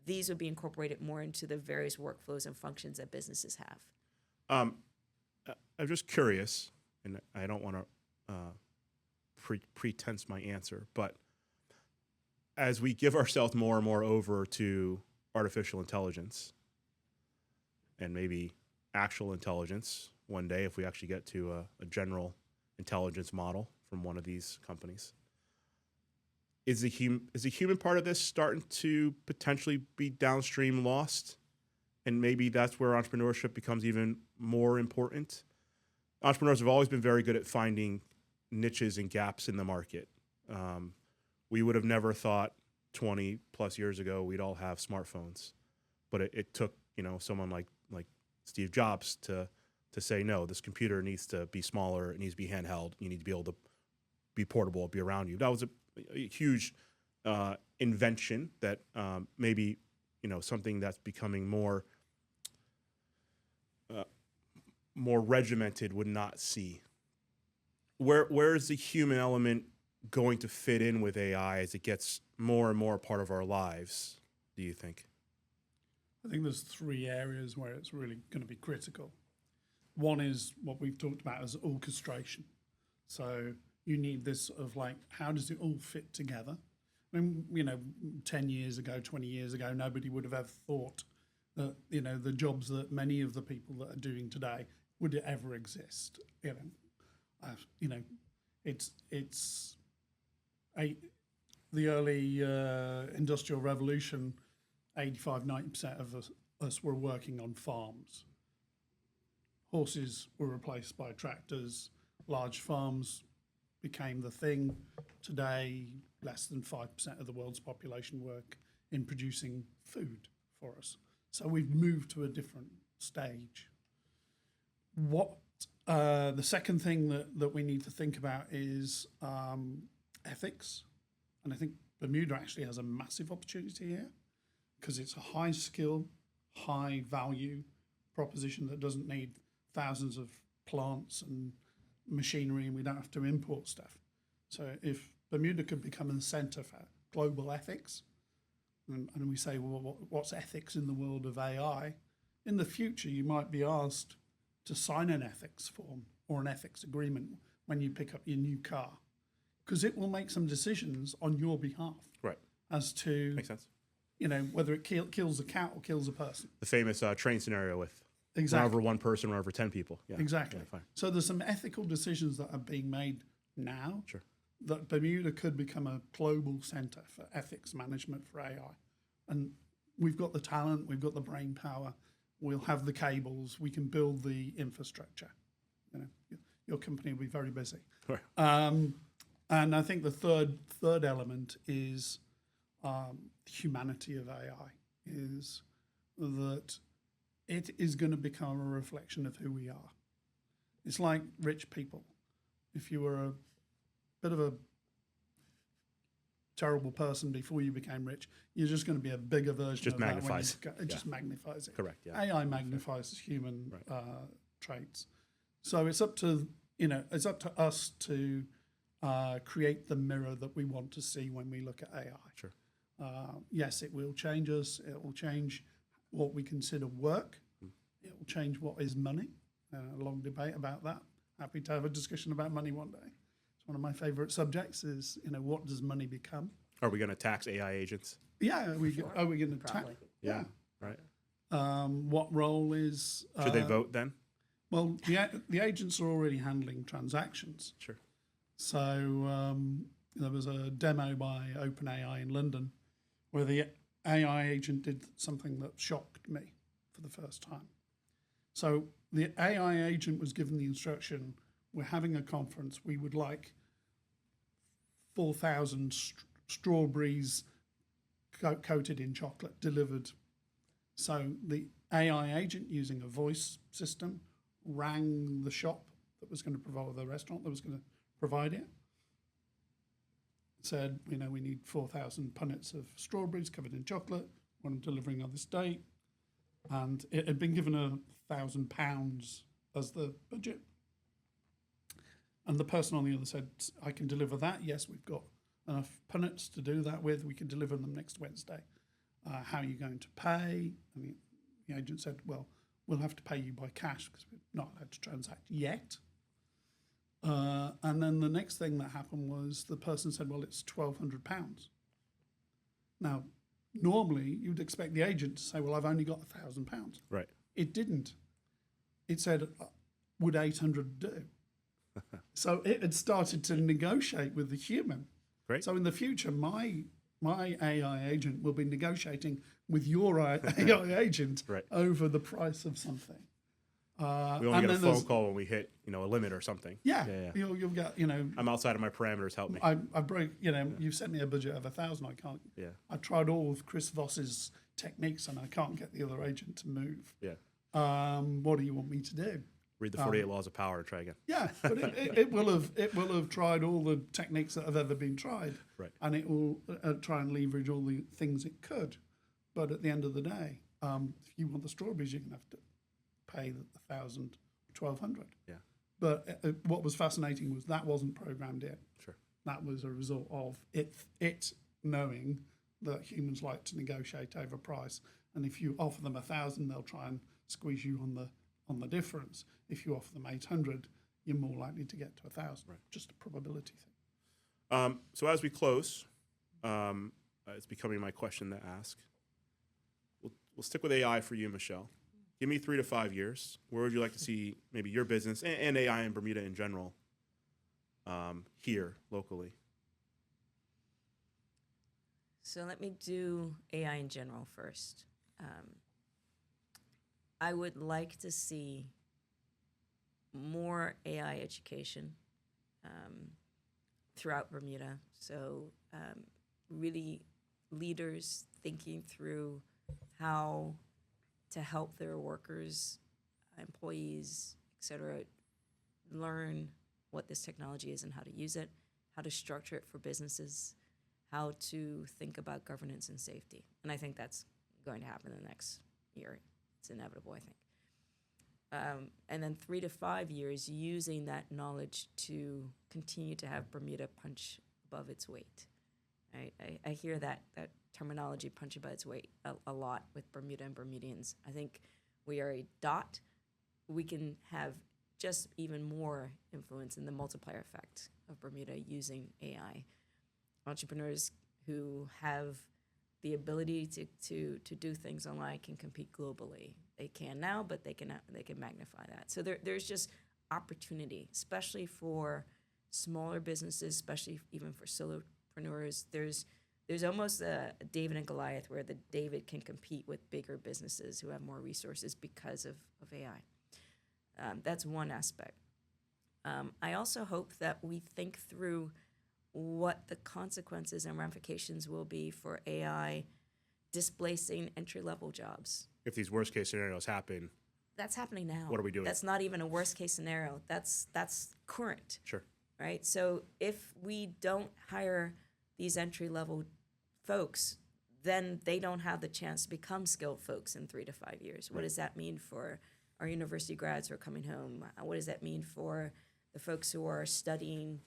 these would be incorporated more into the various workflows and functions that businesses have. I'm just curious, and I don't want to pretense my answer, but as we give ourselves more and more over to artificial intelligence and maybe actual intelligence, one day if we actually get to a general intelligence model from one of these companies. Is the human part of this starting to potentially be downstream lost? And maybe that's where entrepreneurship becomes even more important. Entrepreneurs have always been very good at finding niches and gaps in the market. We would have never thought 20 plus years ago we'd all have smartphones, but it took someone like Steve Jobs to say, no, this computer needs to be smaller, it needs to be handheld, you need to be able to be portable, be around you. That was a huge invention that maybe something that's becoming more regimented would not see. Where is the human element going to fit in with AI as it gets more and more a part of our lives, do you think? I think there's 3 areas where it's really going to be critical. One is what we've talked about as orchestration. So you need this sort of like, how does it all fit together? I mean, 10 years ago, 20 years ago, nobody would have ever thought that, the jobs that many of the people that are doing today would it ever exist. The early industrial revolution, 85-90% of us were working on farms. Horses were replaced by tractors. Large farms became the thing. Today, less than 5% of the world's population work in producing food for us. So we've moved to a different stage. The second thing that we need to think about is ethics. And I think Bermuda actually has a massive opportunity here because it's a high skill, high value proposition that doesn't need thousands of plants and machinery, and we don't have to import stuff. So if Bermuda could become a center for global ethics, and we say, well, what's ethics in the world of AI? In the future, you might be asked to sign an ethics form or an ethics agreement when you pick up your new car, because it will make some decisions on your behalf. Right. As to, makes sense. Whether it kills a cat or kills a person. The famous train scenario with exactly. run over one person, run over 10 people. Yeah. Exactly. Yeah, fine. So there's some ethical decisions that are being made now. Sure. That Bermuda could become a global center for ethics management for AI. And we've got the talent, we've got the brain power, we'll have the cables, we can build the infrastructure. Your company will be very busy. Right. And I think the third element is the humanity of AI, is that it is going to become a reflection of who we are. It's like rich people. If you were a bit of a terrible person before you became rich, you're just going to be a bigger version just of magnifies. that. It just magnifies it. Correct. Yeah. AI magnifies human Right. traits. So it's up to us to create the mirror that we want to see when we look at AI. Sure. Yes, it will change us. It will change what we consider work. It will change what is money. A long debate about that. Happy to have a discussion about money one day. It's one of my favorite subjects is, what does money become? Are we going to tax AI agents? Yeah, are we going to tax? Probably. Yeah. Right. What role is... Should they vote then? Well, the agents are already handling transactions. Sure. So there was a demo by OpenAI in London where the AI agent did something that shocked me for the first time. So the AI agent was given the instruction, we're having a conference, we would like 4,000 strawberries coated in chocolate delivered. So the AI agent, using a voice system, rang the shop that was going to provide, the restaurant that was going to provide it, said, we need 4,000 punnets of strawberries covered in chocolate, want them delivering on this date. And it had been given £1,000 as the budget. And the person on the other said, I can deliver that. Yes, we've got enough punnets to do that with. We can deliver them next Wednesday. How are you going to pay? And the agent said, well, we'll have to pay you by cash because we're not allowed to transact yet. And then the next thing that happened was the person said, well, it's £1,200. Now, normally you'd expect the agent to say, well, I've only got £1,000. Right. It didn't. It said, would 800 do? So it had started to negotiate with the human. Great. So in the future, my AI agent will be negotiating with your AI agent Right. over the price of something. We and only get a then phone there's- call when we hit, a limit or something. Yeah, you'll get, I'm outside of my parameters. Help me. I break, you've sent me a budget of 1,000. I can't. Yeah. I've tried all of Chris Voss's techniques and I can't get the other agent to move. Yeah. What do you want me to do? Read the 48 laws of power and try again. Yeah, but it will have tried all the techniques that have ever been tried, Right. and it will try and leverage all the things it could. But at the end of the day, if you want the strawberries, you're going to have to pay 1,000, 1,200. Yeah. But what was fascinating was that wasn't programmed in. Sure. That was a result of it knowing that humans like to negotiate over price, and if you offer them 1,000, they'll try and squeeze you on the difference. If you offer them 800, you're more likely to get to 1,000. Right. Just a probability thing. So as we close, it's becoming my question to ask. We'll stick with AI for you, Michelle. Give me 3 to 5 years. Where would you like to see maybe your business and AI in Bermuda in general here locally? So let me do AI in general first. I would like to see more AI education throughout Bermuda. So really leaders thinking through how to help their workers, employees, et cetera, learn what this technology is and how to use it, how to structure it for businesses, how to think about governance and safety. And I think that's going to happen in the next year. It's inevitable, I think. And then 3 to 5 years using that knowledge to continue to have Bermuda punch above its weight. Right? I hear that terminology, punch above its weight, a lot with Bermuda and Bermudians. I think we are a dot. We can have just even more influence in the multiplier effect of Bermuda using AI. Entrepreneurs who have the ability to do things online can compete globally. They can now, but they can magnify that. So there's just opportunity, especially for smaller businesses, especially even for solopreneurs. There's almost a David and Goliath where the David can compete with bigger businesses who have more resources because of AI. That's one aspect. I also hope that we think through what the consequences and ramifications will be for AI displacing entry-level jobs. If these worst-case scenarios happen, That's happening now. What are we doing? That's not even a worst-case scenario. That's current, sure. right? So if we don't hire these entry-level folks, then they don't have the chance to become skilled folks in 3 to 5 years. What does that mean for our university grads who are coming home? What does that mean for the folks who are studying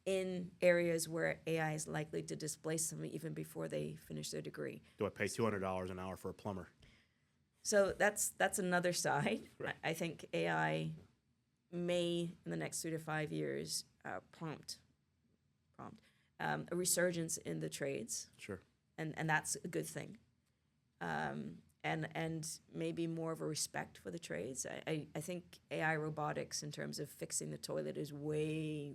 in areas where AI is likely to displace them even before they finish their degree? Do I pay $200 an hour for a plumber? So that's another side. Right. I think AI may, in the next 3 to 5 years, prompt a resurgence in the trades, Sure. and that's a good thing. And maybe more of a respect for the trades. I think AI robotics in terms of fixing the toilet is way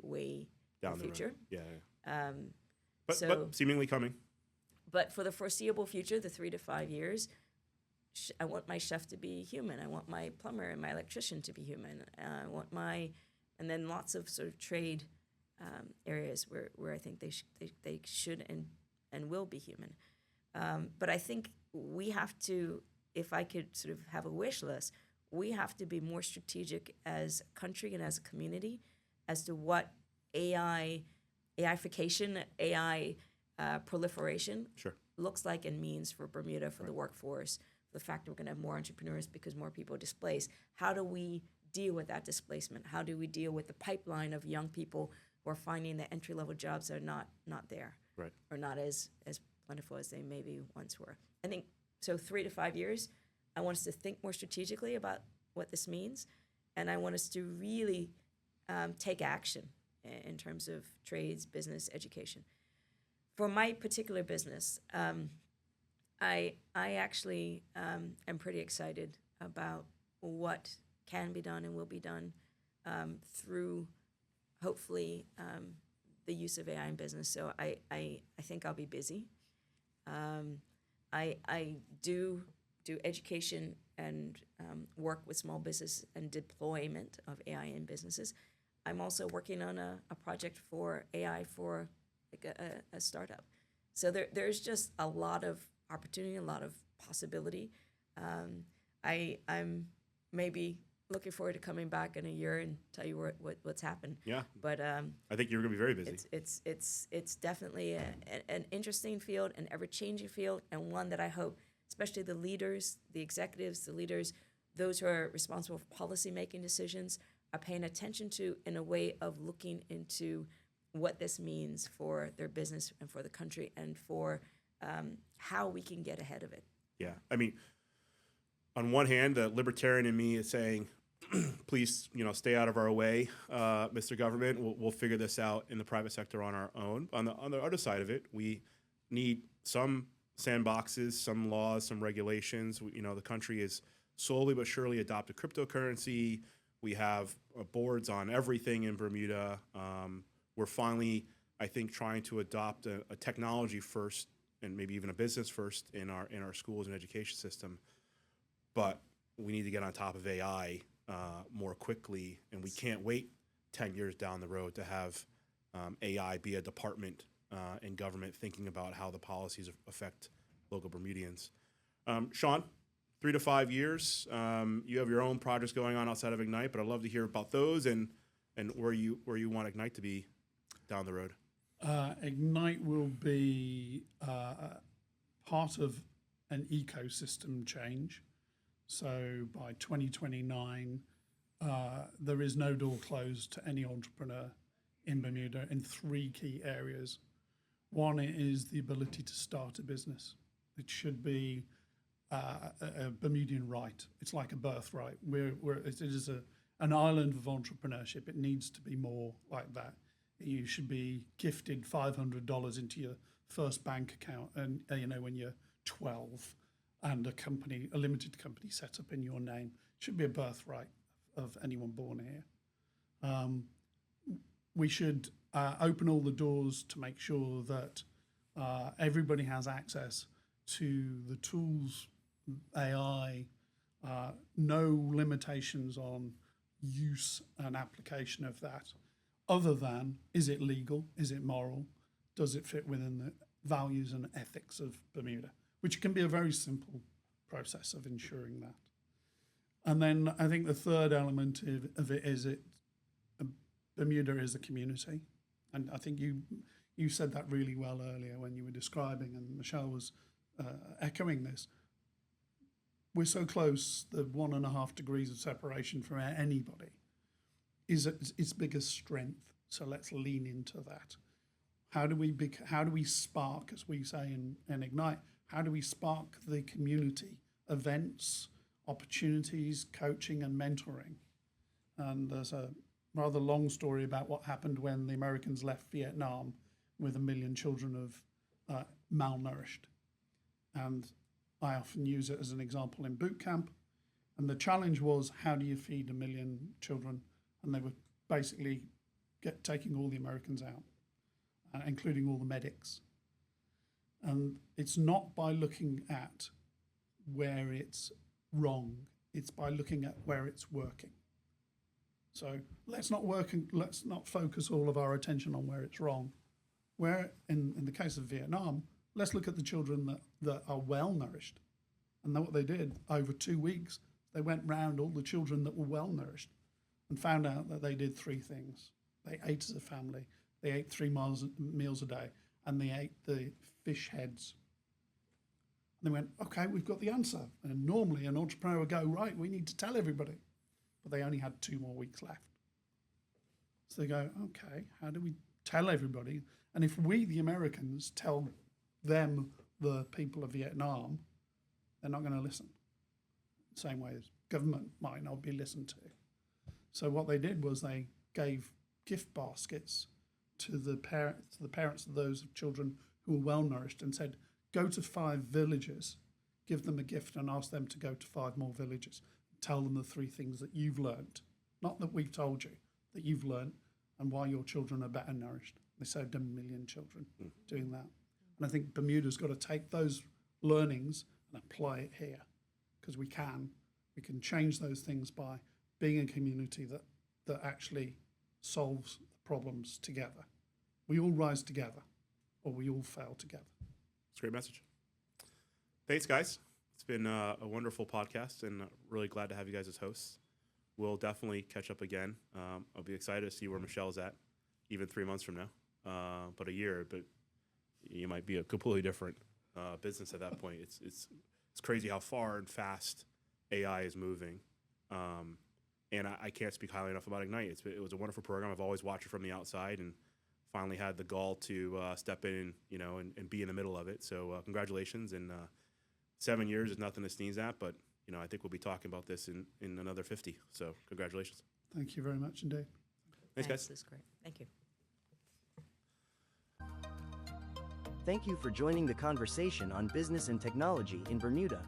Down in the the road. future. Yeah. So- But seemingly coming. But for the foreseeable future, the 3 to 5 years, I want my chef to be human. I want my plumber and my electrician to be human. I want and then lots of sort of trade areas where I think they should and will be human. But I think we have to, if I could sort of have a wish list, we have to be more strategic as a country and as a community as to what AIification, AI proliferation Sure. looks like and means for Bermuda, for the workforce, the fact that we're going to have more entrepreneurs because more people are displaced. How do we deal with that displacement? How do we deal with the pipeline of young people who are finding that entry-level jobs are not there, Right. or not as plentiful as they maybe once were? I think, so 3 to 5 years, I want us to think more strategically about what this means, and I want us to really take action in terms of trades, business, education. For my particular business, I actually am pretty excited about what can be done and will be done through, hopefully, the use of AI in business. So I think I'll be busy. I do education and work with small business and deployment of AI in businesses. I'm also working on a project for AI for like a startup. So there's just a lot of opportunity, a lot of possibility. I'm maybe looking forward to coming back in a year and tell you what's happened. Yeah. But I think you're going to be very busy. it's definitely an interesting field, an ever-changing field, and one that I hope, especially the leaders, the executives, the leaders, those who are responsible for policy-making decisions, are paying attention to in a way of looking into what this means for their business and for the country and for how we can get ahead of it. Yeah. I mean, on one hand, the libertarian in me is saying, please, stay out of our way, Mr. Government. We'll figure this out in the private sector on our own. On the other side of it, we need some sandboxes, some laws, some regulations. The country is slowly but surely adopted cryptocurrency. We have boards on everything in Bermuda. We're finally, I think, trying to adopt a technology first and maybe even a business first in our schools and education system. But we need to get on top of AI more quickly, and we can't wait 10 years down the road to have AI be a department in government thinking about how the policies affect local Bermudians. Sean, 3 to 5 years, you have your own projects going on outside of Ignite, but I'd love to hear about those and where you want Ignite to be down the road. Ignite will be part of an ecosystem change. So by 2029, there is no door closed to any entrepreneur in Bermuda in 3 key areas. One is the ability to start a business. It should be a Bermudian right. It's like a birthright. It is an island of entrepreneurship. It needs to be more like that. You should be gifted $500 into your first bank account, and when you're 12, and a limited company set up in your name. It should be a birthright of anyone born here. We should open all the doors to make sure that everybody has access to the tools, AI, no limitations on use and application of that, other than, is it legal? Is it moral? Does it fit within the values and ethics of Bermuda? Which can be a very simple process of ensuring that. And then I think the third element of it is Bermuda is a community. And I think you said that really well earlier when you were describing, and Michelle was echoing this. We're so close, the 1.5 degrees of separation from anybody is its biggest strength. So let's lean into that. How do we spark, as we say in Ignite, how do we spark the community, events, opportunities, coaching and mentoring? And there's a rather long story about what happened when the Americans left Vietnam with 1 million children of malnourished. And I often use it as an example in boot camp. And the challenge was, how do you feed 1 million children? And they were basically taking all the Americans out, including all the medics. And it's not by looking at where it's wrong, it's by looking at where it's working. So let's not focus all of our attention on where it's wrong. Where, in the case of Vietnam, let's look at the children that are well nourished. And then what they did over 2 weeks, they went round all the children that were well nourished and found out that they did 3 things. They ate as a family, they ate 3 meals a day, and they ate the fish heads. And they went, okay, we've got the answer. And normally an entrepreneur would go, right, we need to tell everybody. But they only had 2 more weeks left. So they go, okay, how do we tell everybody? And if we, the Americans, tell them, the people of Vietnam, they're not going to listen. Same way as government might not be listened to. So what they did was they gave gift baskets to the parents of those children who were well nourished, and said, go to 5 villages, give them a gift and ask them to go to 5 more villages. tell them the 3 things that you've learned, not that we've told you, that you've learned, and why your children are better nourished. They saved 1 million children doing that. And I think Bermuda's got to take those learnings and apply it here, because we can change those things by being a community that actually solves the problems together. We all rise together, or we all fail together. It's a great message. Thanks, guys. It's been a wonderful podcast, and really glad to have you guys as hosts. We'll definitely catch up again. I'll be excited to see where Michelle's at, even 3 months from now, but a year. But you might be a completely different business at that point. It's crazy how far and fast AI is moving. And I can't speak highly enough about Ignite. It was a wonderful program. I've always watched it from the outside, and finally had the gall to step in, and be in the middle of it. So congratulations. And 7 years is nothing to sneeze at, but I think we'll be talking about this in another 50. So congratulations. Thank you very much indeed. Thanks, guys. This is great. Thank you. Thank you for joining the conversation on business and technology in Bermuda.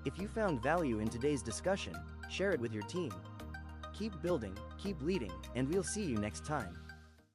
If you found value in today's discussion, share it with your team. Keep building, keep leading, and we'll see you next time.